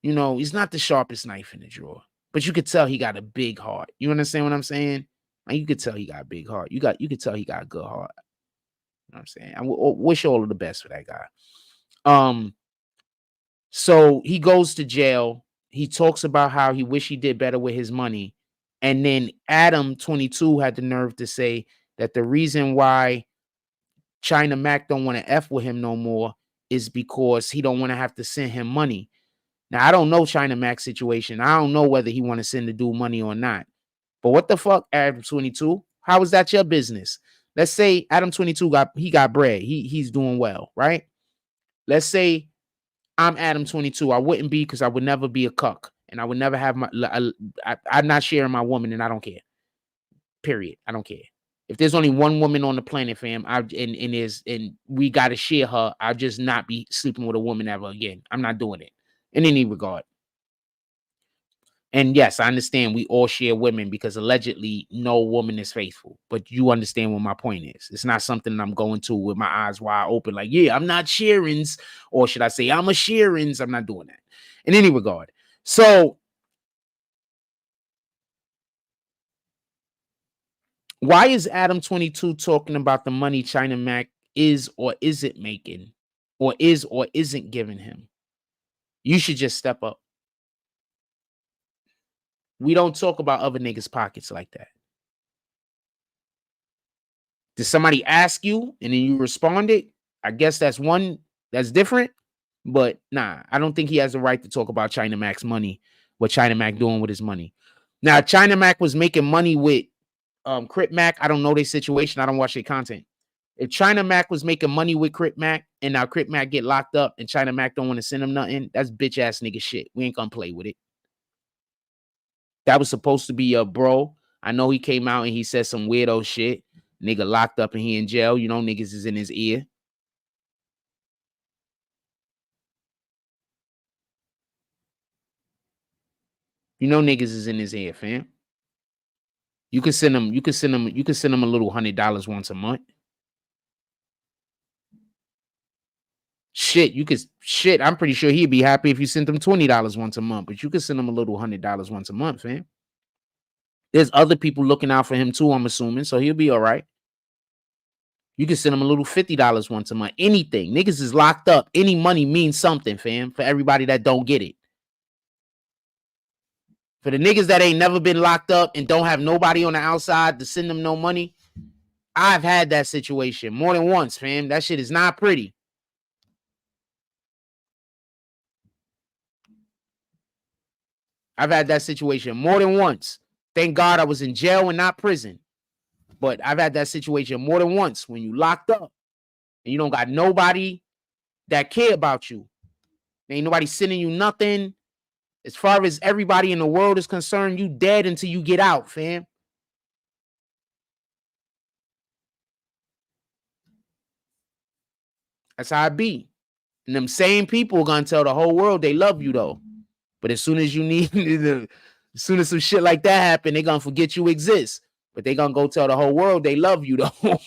You know, he's not the sharpest knife in the drawer, but you could tell he got a big heart. You understand what I'm saying? And you could tell he got a big heart. You could tell he got a good heart. You know what I'm saying? I wish all of the best for that guy. So he goes to jail. He talks about how he wish he did better with his money. And then Adam 22 had the nerve to say that the reason why China Mac don't want to F with him no more is because he don't want to have to send him money. Now, I don't know China Mac's situation. I don't know whether he want to send the dude money or not. But what the fuck, Adam 22? How is that your business? Let's say Adam 22 got bread. He's doing well, right? Let's say I'm Adam 22. I wouldn't be, because I would never be a cuck. And I would never have I'm not sharing my woman, and I don't care. Period. I don't care. If there's only one woman on the planet, fam, and we gotta share her, I'll just not be sleeping with a woman ever again. I'm not doing it in any regard. And yes, I understand we all share women because allegedly no woman is faithful. But you understand what my point is. It's not something I'm going to with my eyes wide open, like, yeah, I'm not Sharon's, or should I say I'm a Sharon's? I'm not doing that in any regard. So why is Adam 22 talking about the money China Mac is or isn't making, or is or isn't giving him? You should just step up. We don't talk about other niggas' pockets like that. Did somebody ask you and then you responded? I guess that's different. But nah, I don't think he has the right to talk about China Mac's money, what China Mac doing with his money. Now, China Mac was making money with Crip Mac. I don't know their situation. I don't watch their content. If China Mac was making money with Crip Mac and now Crip Mac get locked up and China Mac don't want to send him nothing, that's bitch ass nigga shit. We ain't gonna play with it. That was supposed to be a bro. I know he came out and he said some weirdo shit. Nigga locked up and he in jail. You know, niggas is in his ear. You know, niggas is in his ear, fam. You can send him a little $100 once a month. Shit, I'm pretty sure he'd be happy if you sent him $20 once a month, but you could send him a little $100 once a month, fam. There's other people looking out for him too, I'm assuming, so he'll be all right. You can send him a little $50 once a month. Anything. Niggas is locked up. Any money means something, fam, for everybody that don't get it. For the niggas that ain't never been locked up and don't have nobody on the outside to send them no money, I've had that situation more than once, fam. That shit is not pretty. I've had that situation more than once. Thank God I was in jail and not prison. But I've had that situation more than once when you locked up and you don't got nobody that care about you. Ain't nobody sending you nothing. As far as everybody in the world is concerned, you dead until you get out, fam. That's how it be. And them same people are gonna tell the whole world they love you though. But as soon as you need as soon as some shit like that happen, they gonna forget you exist. But they gonna go tell the whole world they love you though.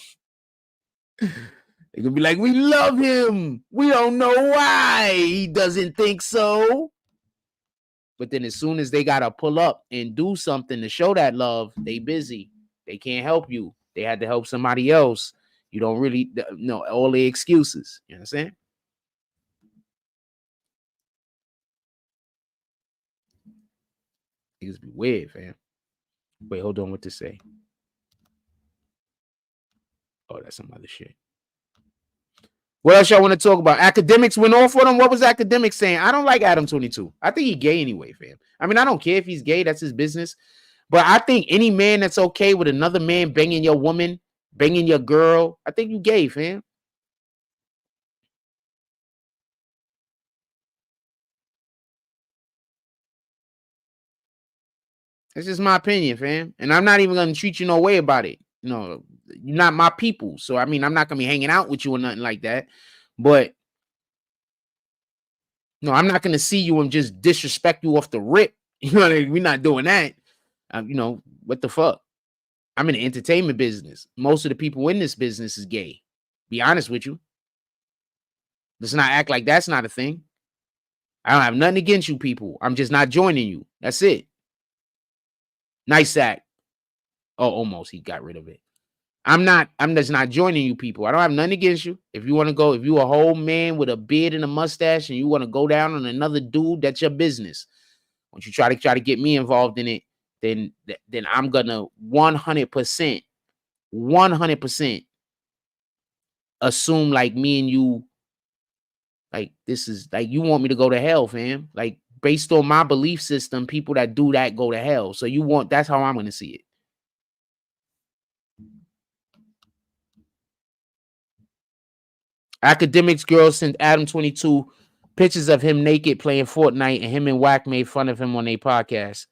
They gonna be like, we love him. We don't know why he doesn't think so. But then as soon as they gotta pull up and do something to show that love, they busy. They can't help you. They had to help somebody else. You don't really know all the excuses. You know what I'm saying? Niggas be weird, fam. Wait, hold on. What to say? Oh, that's some other shit. What else y'all want to talk about? Academics went off on him. What was Academics saying? I don't like Adam 22. I think he gay anyway, fam. I mean, I don't care if he's gay. That's his business. But I think any man that's okay with another man banging your woman, banging your girl, I think you gay, fam. That's just my opinion, fam. And I'm not even going to treat you no way about it. You know, you're not my people. So, I mean, I'm not going to be hanging out with you or nothing like that. But, no, I'm not going to see you and just disrespect you off the rip. You know what I mean? We're not doing that. You know, what the fuck? I'm in the entertainment business. Most of the people in this business is gay. Be honest with you. Let's not act like that's not a thing. I don't have nothing against you people. I'm just not joining you. That's it. Nice act. Oh, almost. He got rid of it. I'm just not joining you people. I don't have nothing against you. If you want to go, if you a whole man with a beard and a mustache and you want to go down on another dude, that's your business. Once you try to get me involved in it, then I'm gonna 100%, assume like me and you, like this is like you want me to go to hell, fam. Like based on my belief system, people that do that go to hell. So you want that's how I'm gonna see it. Academics girl sent Adam 22 pictures of him naked playing Fortnite, and him and Wack made fun of him on their podcast.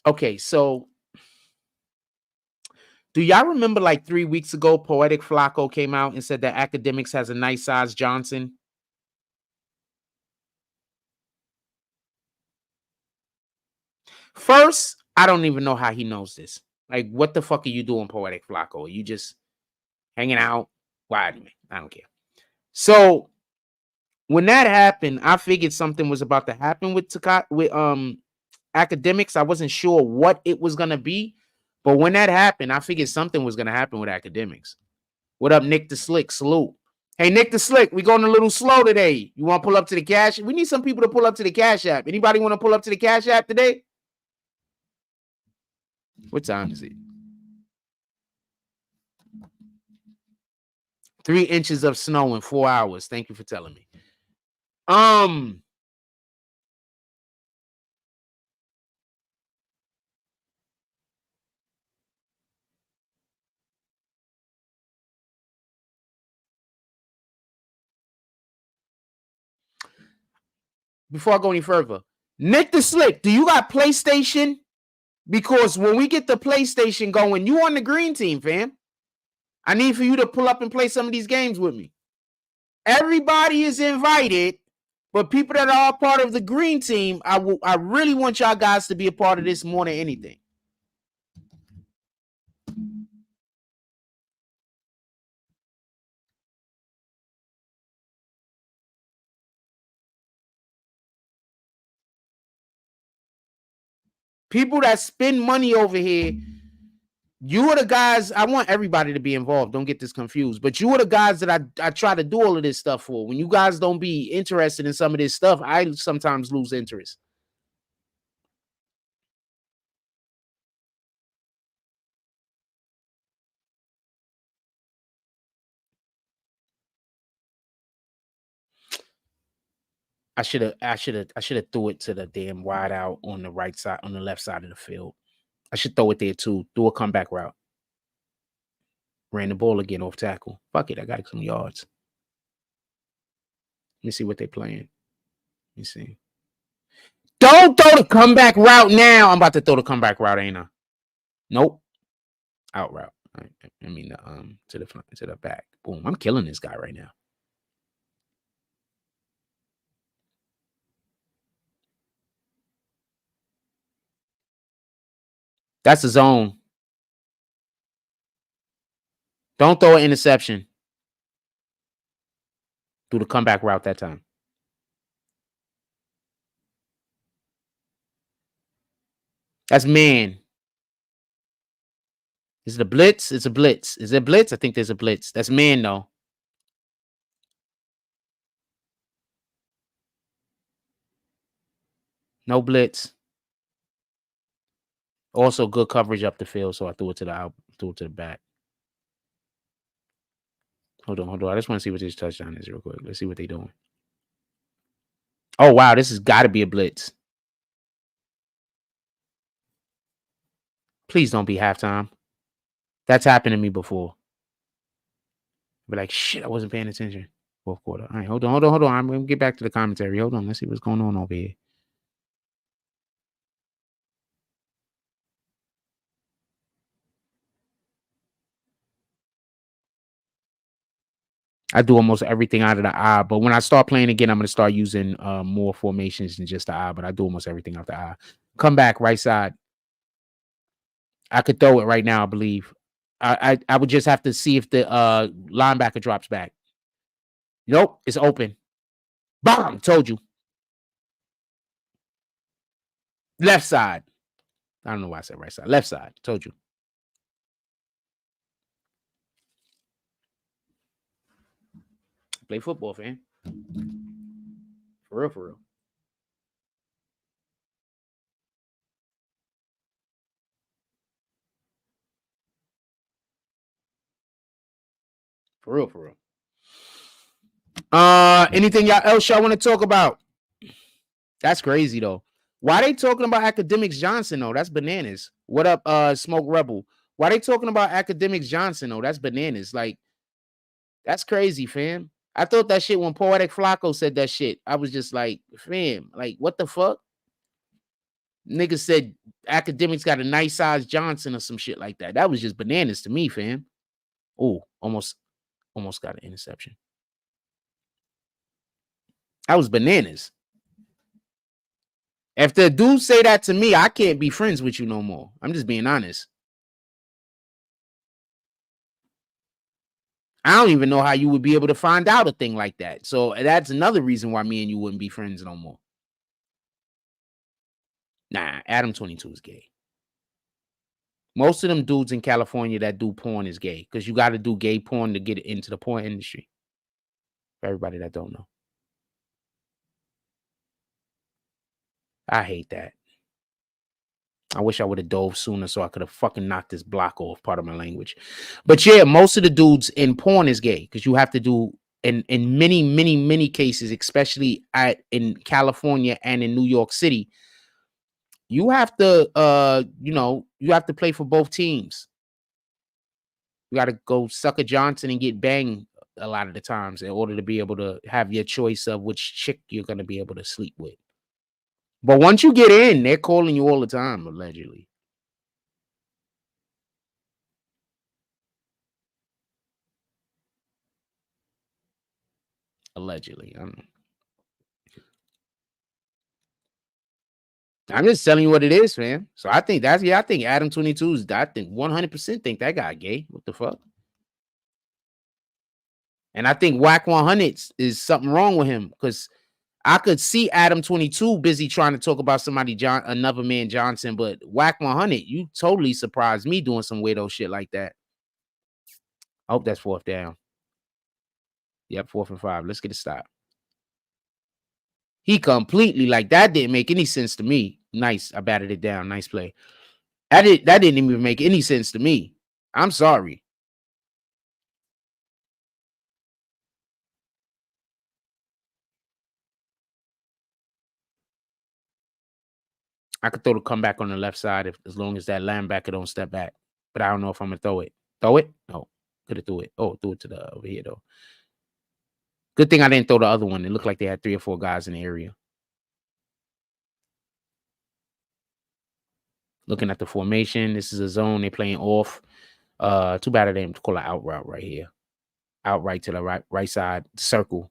Okay, so do y'all remember like 3 weeks ago, Poetic Flacco came out and said that Academics has a nice size Johnson? First, I don't even know how he knows this. Like, what the fuck are you doing, Poetic Flacco? Are you just hanging out? Why? I don't care. So when that happened, I figured something was about to happen with Academics. I wasn't sure what it was gonna be, but when that happened, I figured something was gonna happen with Academics. What up, Nick the Slick? Salute. Hey, Nick the Slick, we going a little slow today. You want to pull up to the cash? We need some people to pull up to the Cash App. Anybody want to pull up to the Cash App today? What time is it? 3 inches of snow in 4 hours. Thank you for telling me. Before I go any further, Nick the Slick, do you got PlayStation? Because when we get the PlayStation going, you on the green team, fam. I need for you to pull up and play some of these games with me. Everybody is invited, but people that are part of the green team, I really want y'all guys to be a part of this more than anything. People that spend money over here, you are the guys. I want everybody to be involved. Don't get this confused. But you are the guys that I try to do all of this stuff for. When you guys don't be interested in some of this stuff, I sometimes lose interest. I should have threw it to the damn wide out on the right side, on the left side of the field. I should throw it there too. Do a comeback route. Ran the ball again off tackle. Fuck it, I got some yards. Let me see what they playing. Let me see. Don't throw the comeback route now. I'm about to throw the comeback route, ain't I? Nope. Out route. I mean, to the front, to the back. Boom. I'm killing this guy right now. That's the zone. Don't throw an interception. Do the comeback route that time. That's man. Is it a blitz? It's a blitz. Is it a blitz? I think there's a blitz. That's man, though. No blitz. Also, good coverage up the field, so I threw it to the out, threw it to the back. Hold on. I just want to see what this touchdown is real quick. Let's see what they're doing. Oh, wow. This has got to be a blitz. Please don't be halftime. That's happened to me before. Be like, shit, I wasn't paying attention. Fourth quarter. All right, hold on. I'm going to get back to the commentary. Hold on. Let's see what's going on over here. I do almost everything out of the eye, but when I start playing again, I'm going to start using more formations than just the eye, but I do almost everything out the eye. Come back, right side. I could throw it right now, I believe. I would just have to see if the linebacker drops back. Nope, it's open. Bam! Told you. Left side. I don't know why I said right side. Left side. Told you. Play football, fam. For real, for real. For real, for real. Anything else y'all want to talk about? That's crazy though. Why they talking about Academics Johnson though? That's bananas. What up, Smoke Rebel? Why they talking about Academics Johnson though? That's bananas. Like, that's crazy, fam. I thought that shit when Poetic Flacco said that shit. I was just like, fam, like, what the fuck? Niggas said Academics got a nice size Johnson or some shit like that. That was just bananas to me, fam. Oh, almost got an interception. That was bananas. If the dude say that to me, I can't be friends with you no more. I'm just being honest. I don't even know how you would be able to find out a thing like that. So that's another reason why me and you wouldn't be friends no more. Nah, Adam 22 is gay. Most of them dudes in California that do porn is gay because you got to do gay porn to get into the porn industry. For everybody that don't know. I hate that. I wish I would have dove sooner so I could have fucking knocked this block off, part of my language. But yeah, most of the dudes in porn is gay because you have to do, in many cases, especially in California and in New York City, you have to, you have to play for both teams. You got to go suck a Johnson and get banged a lot of the times in order to be able to have your choice of which chick you're going to be able to sleep with. But once you get in, they're calling you all the time, allegedly. Allegedly. I'm just telling you what it is, man. So I think I think Adam 22 is, I think 100% think that guy gay. What the fuck? And I think Whack 100 is something wrong with him because I could see Adam 22 busy trying to talk about somebody, another man Johnson, but Whack 100, you totally surprised me doing some weirdo shit like that. I hope that's fourth down. Yep, 4th and 5. Let's get a stop. He completely, like, that didn't make any sense to me. Nice. I batted it down. Nice play. That didn't even make any sense to me. I'm sorry. I could throw the comeback on the left side as long as that linebacker don't step back. But I don't know if I'm gonna throw it. Throw it? No. Could have threw it. Oh, threw it to the over here though. Good thing I didn't throw the other one. It looked like they had 3 or 4 guys in the area. Looking at the formation. This is a zone. They're playing off. Too bad I didn't call an out route right here. Out right to the right side circle.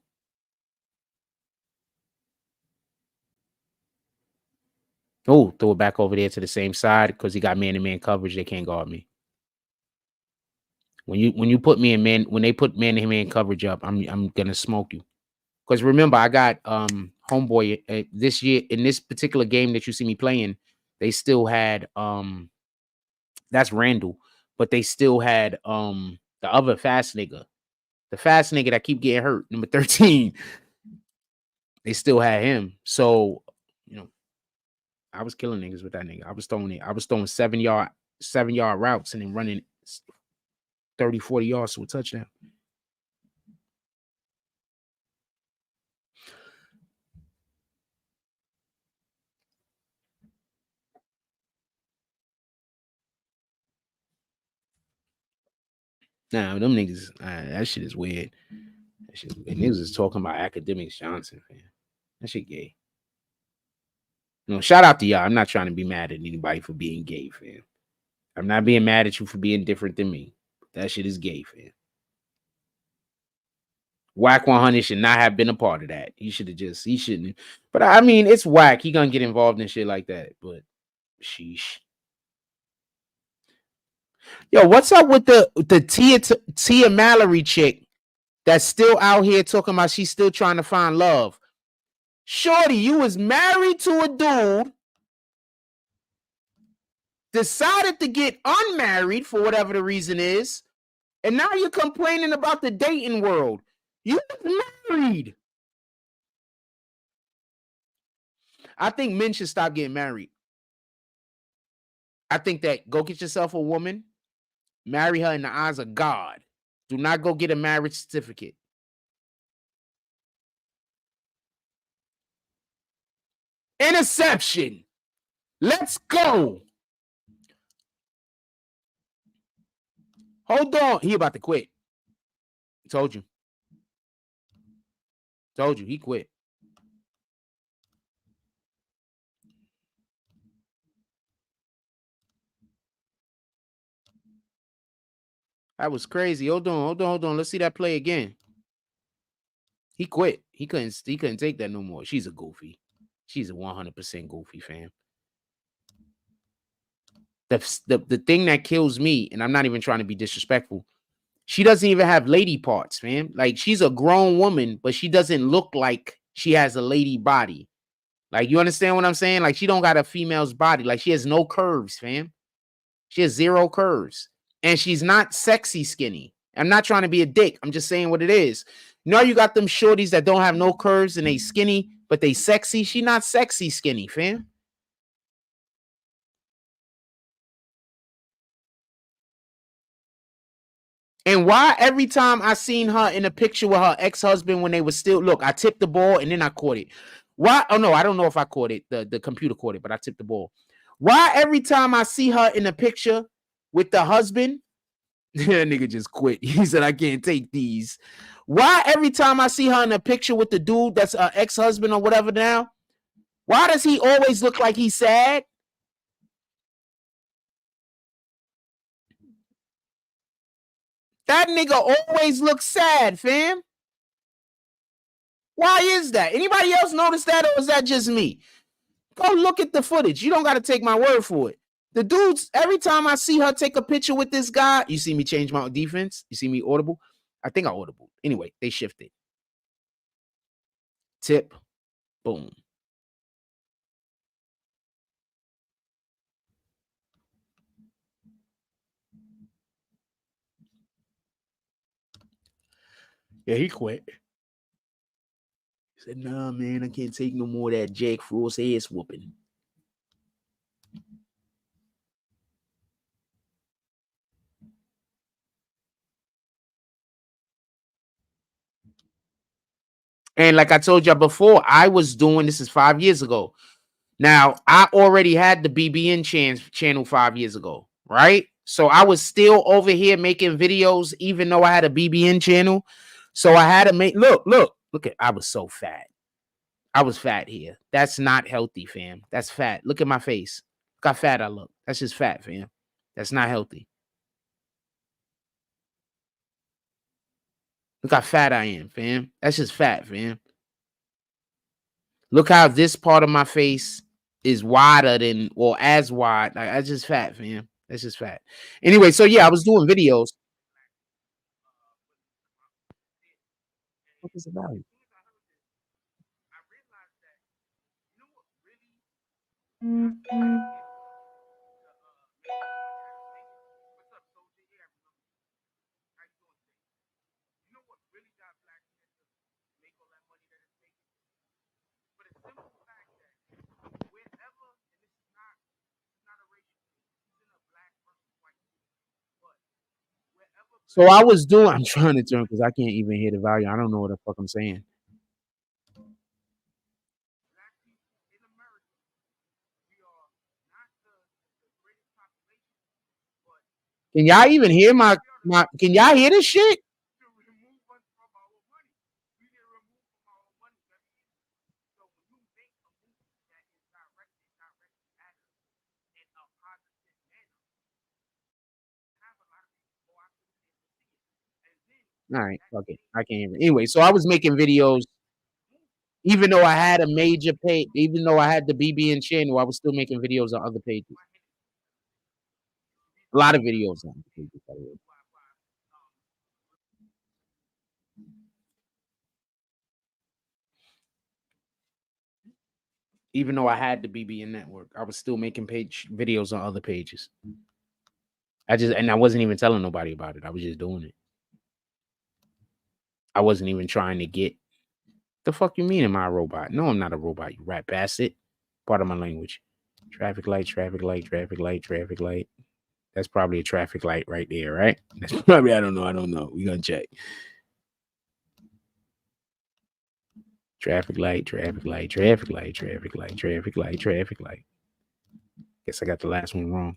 Oh, throw it back over there to the same side because he got man-to-man coverage. They can't guard me. When you put me in when they put man-to-man coverage up, I'm gonna smoke you. Because remember, I got homeboy this year in this particular game that you see me playing. They still had that's Randall, but they still had the other fast nigga, the fast nigga that keep getting hurt, number 13. They still had him, so I was killing niggas with that nigga. I was throwing 7-yard routes and then running 30, 40 yards to a touchdown. Nah, them niggas, that shit is weird. That shit is weird. Niggas is talking about Academics Johnson, man. That shit gay. Shout out to y'all. I'm not trying to be mad at anybody for being gay, fam. I'm not being mad at you for being different than me. That shit is gay, fam. Whack 100 should not have been a part of that. He shouldn't. But I mean, it's Whack. He gonna get involved in shit like that. But sheesh. Yo, what's up with the Tia Mallory chick that's still out here talking about she's still trying to find love? Shorty, you was married to a dude, decided to get unmarried for whatever the reason is, and now you're complaining about the dating world. You married. I think men should stop getting married. I think that go get yourself a woman, marry her in the eyes of God. Do not go get a marriage certificate. Interception. Let's go. Hold on. He about to quit. Told you. Told you. He quit. That was crazy. Hold on. Let's see that play again. He quit. He couldn't take that no more. She's a goofy. She's a 100% goofy, fam. The thing that kills me, and I'm not even trying to be disrespectful, she doesn't even have lady parts, man. Like, she's a grown woman, but she doesn't look like she has a lady body. Like, you understand what I'm saying? Like, she don't got a female's body. Like, she has no curves, fam. She has zero curves. And she's not sexy skinny. I'm not trying to be a dick. I'm just saying what it is. You know, you got them shorties that don't have no curves and they skinny, but they sexy. She not sexy skinny, fam. And why every time I seen her in a picture with her ex-husband when they were still, look, I tipped the ball and then I caught it. Why? Oh, no, I don't know if I caught it. The computer caught it, but I tipped the ball. Why every time I see her in a picture with the husband, that nigga just quit. He said, I can't take these. Why every time I see her in a picture with the dude that's her ex-husband or whatever now, why does he always look like he's sad? That nigga always looks sad, fam. Why is that? Anybody else notice that, or is that just me? Go look at the footage. You don't got to take my word for it. The dudes, every time I see her take a picture with this guy, you see me change my defense? You see me audible? I think I audible. Anyway, they shifted. Tip. Boom. Yeah, he quit. He said, nah, man, I can't take no more of that Jack Frost ass whooping. And like I told y'all before, I was doing this is 5 years ago. Now, I already had the BBN channel 5 years ago, right? So I was still over here making videos, even though I had a BBN channel. So I had to make, look at, I was so fat. I was fat here. That's not healthy, fam. That's fat. Look at my face. Look how fat I look. That's just fat, fam. That's not healthy. Look how fat I am, fam. That's just fat, fam. Look how this part of my face is wider than, or as wide. Like, that's just fat, fam. That's just fat. Anyway, so yeah, I was doing videos. What is it about? So I was doing, I'm trying to turn because I can't even hear the value. I don't know what the fuck I'm saying. Can y'all even hear my can y'all hear this shit? All right, fuck it. I can't hear it. Anyway, so I was making videos, even though I had a major page, even though I had the BBN channel, I was still making videos on other pages. A lot of videos on other pages, by the way. Even though I had the BBN network, I was still making page videos on other pages. I wasn't even telling nobody about it. I was just doing it. I wasn't even trying to get. The fuck you mean am I a robot? No, I'm not a robot, you rat bastard. Part of my language. Traffic light, traffic light, traffic light, traffic light. That's probably a traffic light right there, right? That's probably, I don't know. We're gonna check. Traffic light, traffic light, traffic light, traffic light, traffic light, traffic light. Guess I got the last one wrong.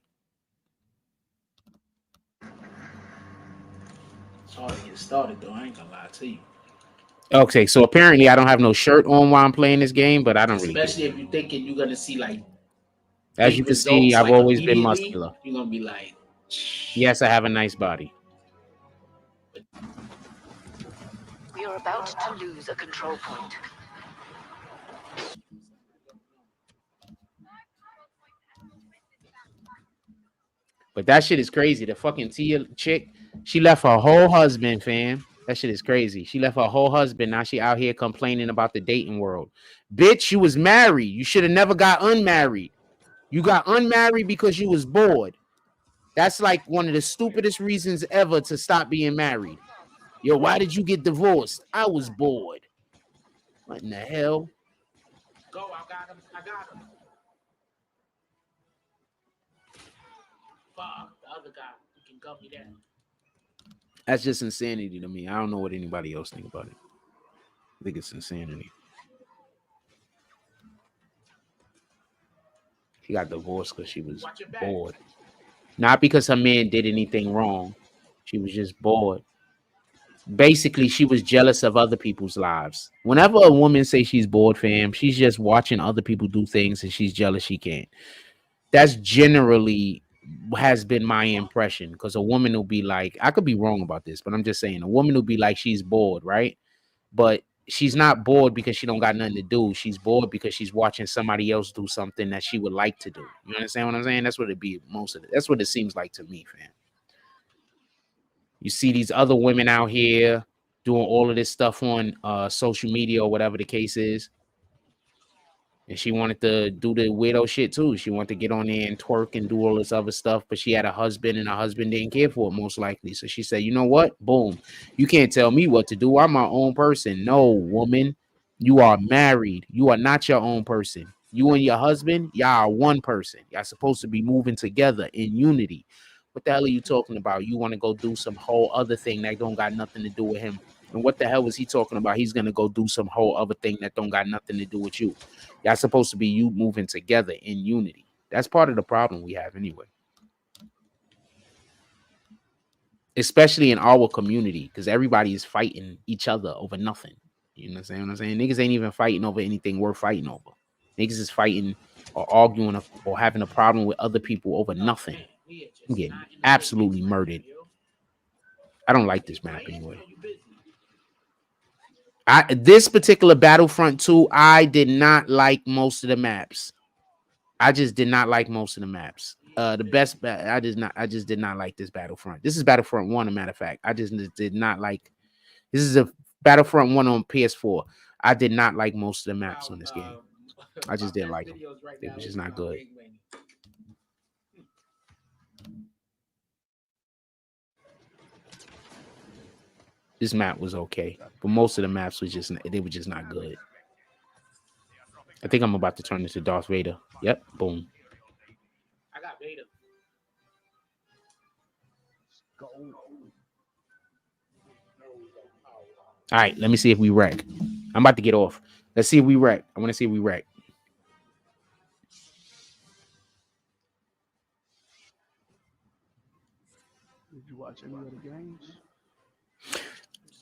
It's hard to get started though, I ain't gonna lie to you. Okay, so apparently I don't have no shirt on while I'm playing this game, but I don't really. Especially if you're thinking you're gonna see like. As you can see, I've always been muscular. You're gonna be like, yes, I have a nice body. We are about to lose a control point. But that shit is crazy. The fucking Tia chick, she left her whole husband, fam. That shit is crazy. She left her whole husband. Now she out here complaining about the dating world. Bitch, you was married. You should have never got unmarried. You got unmarried because you was bored. That's like one of the stupidest reasons ever to stop being married. Yo, why did you get divorced? I was bored. What in the hell? Go, I got him. Fuck, the other guy. You can gun me down. That's just insanity to me. I don't know what anybody else think about it. I think it's insanity. She got divorced because she was bored. Not because her man did anything wrong. She was just bored. Basically, she was jealous of other people's lives. Whenever a woman says she's bored, fam, she's just watching other people do things and she's jealous she can't. That's generally has been my impression, because a woman will be like, I could be wrong about this, but I'm just saying, a woman will be like, she's bored, right? But she's not bored because she don't got nothing to do. She's bored because she's watching somebody else do something that she would like to do. You understand what I'm saying? That's what it be most of it. That's what it seems like to me, fam. You see these other women out here doing all of this stuff on social media or whatever the case is. And she wanted to do the weirdo shit too. She wanted to get on there and twerk and do all this other stuff, but she had a husband and her husband didn't care for it most likely. So she said, you know what? Boom. You can't tell me what to do. I'm my own person. No, woman. You are married. You are not your own person. You and your husband, y'all are one person. Y'all supposed to be moving together in unity. What the hell are you talking about? You want to go do some whole other thing that don't got nothing to do with him. And what the hell was he talking about? He's going to go do some whole other thing that don't got nothing to do with you. Y'all supposed to be you moving together in unity. That's part of the problem we have anyway. Especially in our community, because everybody is fighting each other over nothing. You know what I'm saying? Niggas ain't even fighting over anything worth fighting over. Niggas is fighting or arguing or having a problem with other people over nothing. I'm getting absolutely murdered. I don't like this map anyway. This particular Battlefront 2, I did not like most of the maps. I just did not like most of the maps. I just did not like this Battlefront. This is Battlefront 1, a matter of fact. I just did not like. This is a Battlefront 1 on PS4. I did not like most of the maps on this game. I just didn't like them. It was just not good. This map was okay, but most of the maps was just not good. I think I'm about to turn into Darth Vader. Yep, boom. I got Vader. All right, let me see if we wreck. I'm about to get off. Let's see if we wreck. I want to see if we wreck. Did you watch any of the games?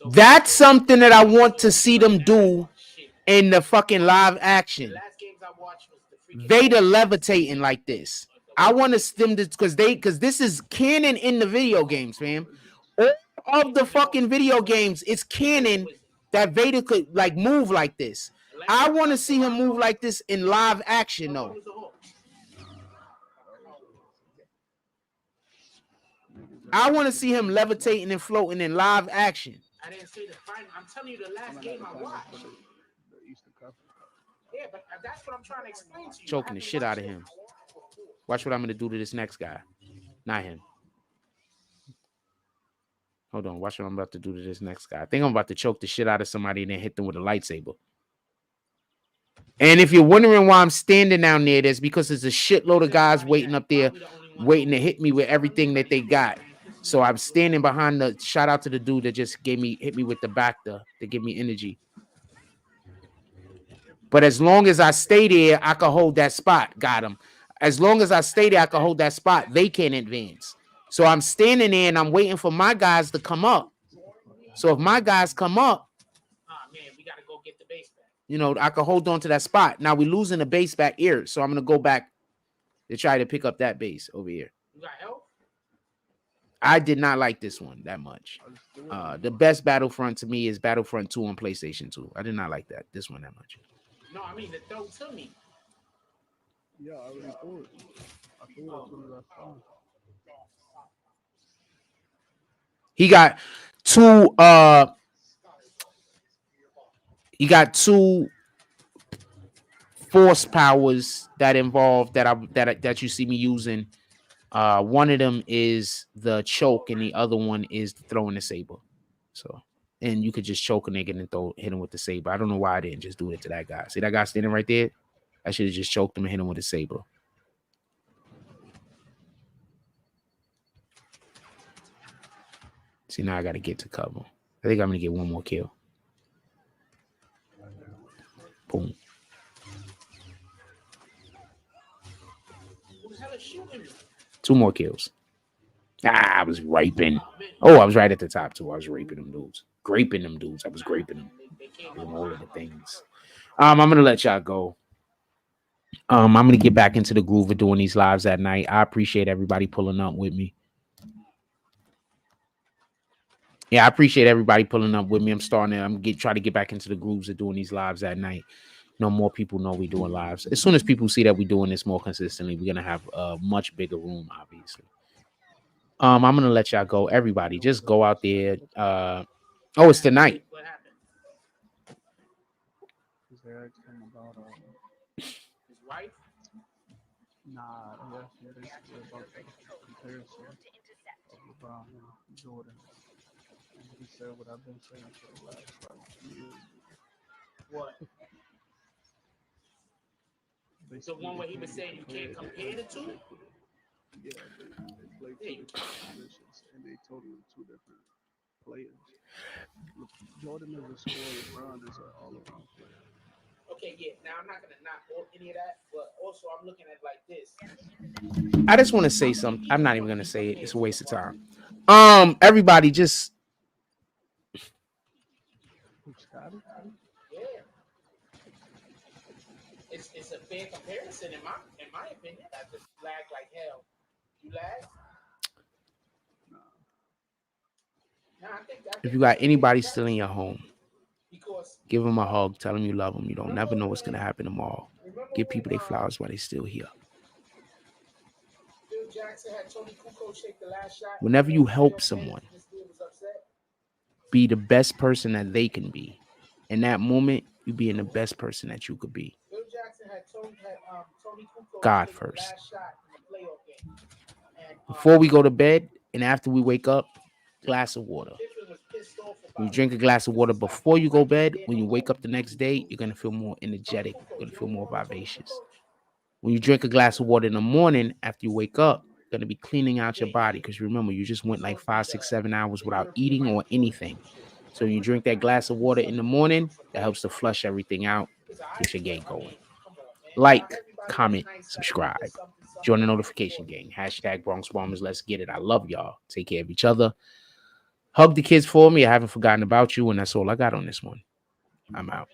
That's something that I want to see them do in the fucking live action. Vader levitating like this. I want to them to, because this is canon in the video games, fam. All of the fucking video games, it's canon that Vader could like move like this. I want to see him move like this in live action, though. I want to see him levitating and floating in live action. I didn't see the final. I'm telling you, the last game I watched. Yeah, but that's what I'm trying to explain to you. Choking the shit out of him. Watch what I'm gonna do to this next guy. Not him. Hold on. Watch what I'm about to do to this next guy. I think I'm about to choke the shit out of somebody and then hit them with a lightsaber. And if you're wondering why I'm standing down there, that's because there's a shitload of guys waiting up there. waiting to hit me with everything that they got. So I'm standing behind the. Shout out to the dude that just hit me with the back to give me energy. But as long as I stay there, I can hold that spot. Got him. As long as I stay there, I can hold that spot. They can't advance. So I'm standing there and I'm waiting for my guys to come up. So if my guys come up, man, we gotta go get the base back. You know, I can hold on to that spot. Now we're losing the base back here, so I'm gonna go back to try to pick up that base over here. You got help? I did not like this one that much. The best Battlefront to me is Battlefront 2 on PlayStation 2. I did not like this one that much. No, I mean the throw to me. Yeah, I already threw it. I threw it to the left phone. He got two force powers that involve that you see me using. One of them is the choke, and the other one is throwing the saber. So, and you could just choke a nigga and hit him with the saber. I don't know why I didn't just do it to that guy. See that guy standing right there? I should have just choked him and hit him with a saber. See, now I got to get to cover. I think I'm going to get one more kill. Boom. Two more kills. I was raping. Oh, I was right at the top, too. I was raping them dudes. Graping them dudes. I was graping them. Doing all of the things. I'm going to let y'all go. I'm going to get back into the groove of doing these lives at night. I appreciate everybody pulling up with me. Yeah, I appreciate everybody pulling up with me. I'm try to get back into the grooves of doing these lives at night. You know, more people know we're doing lives. As soon as people see that we're doing this more consistently, we're gonna have a much bigger room, obviously. I'm gonna let y'all go. Everybody, just go out there. Oh, it's tonight. What happened? His about his wife? Nah, yeah, basically about the comparison of LeBron and Jordan. And he said what I've been saying for the last years. What? The one where he was saying you can't compare the two? Yeah, they play two different positions, and they totally two different players. Jordan is a scorer, LeBron is an all-around player. Okay, yeah. Now I'm not gonna knock any of that, but also I'm looking at it like this. I just want to say something. I'm not even gonna say it. It's a waste of time. Everybody, just yeah. It's a fair comparison in my opinion. I just lag like hell. You lag? No. If you got anybody still in your home, give them a hug. Tell them you love them. You don't never know what's gonna happen tomorrow. Give people their flowers while they're still here. Whenever you help someone, be the best person that they can be. In that moment, you being the best person that you could be. God first. Before we go to bed and after we wake up, glass of water. When you drink a glass of water before you go to bed, when you wake up the next day, you're going to feel more energetic. You're going to feel more vivacious. When you drink a glass of water in the morning after you wake up, you're going to be cleaning out your body. Because remember, you just went like 5, 6, 7 hours without eating or anything. So when you drink that glass of water in the morning, that helps to flush everything out, get your game going. Like, comment, subscribe. Join the notification gang. # Bronx Bombers. Let's get it. I love y'all. Take care of each other. Hug the kids for me. I haven't forgotten about you. And that's all I got on this one. I'm out.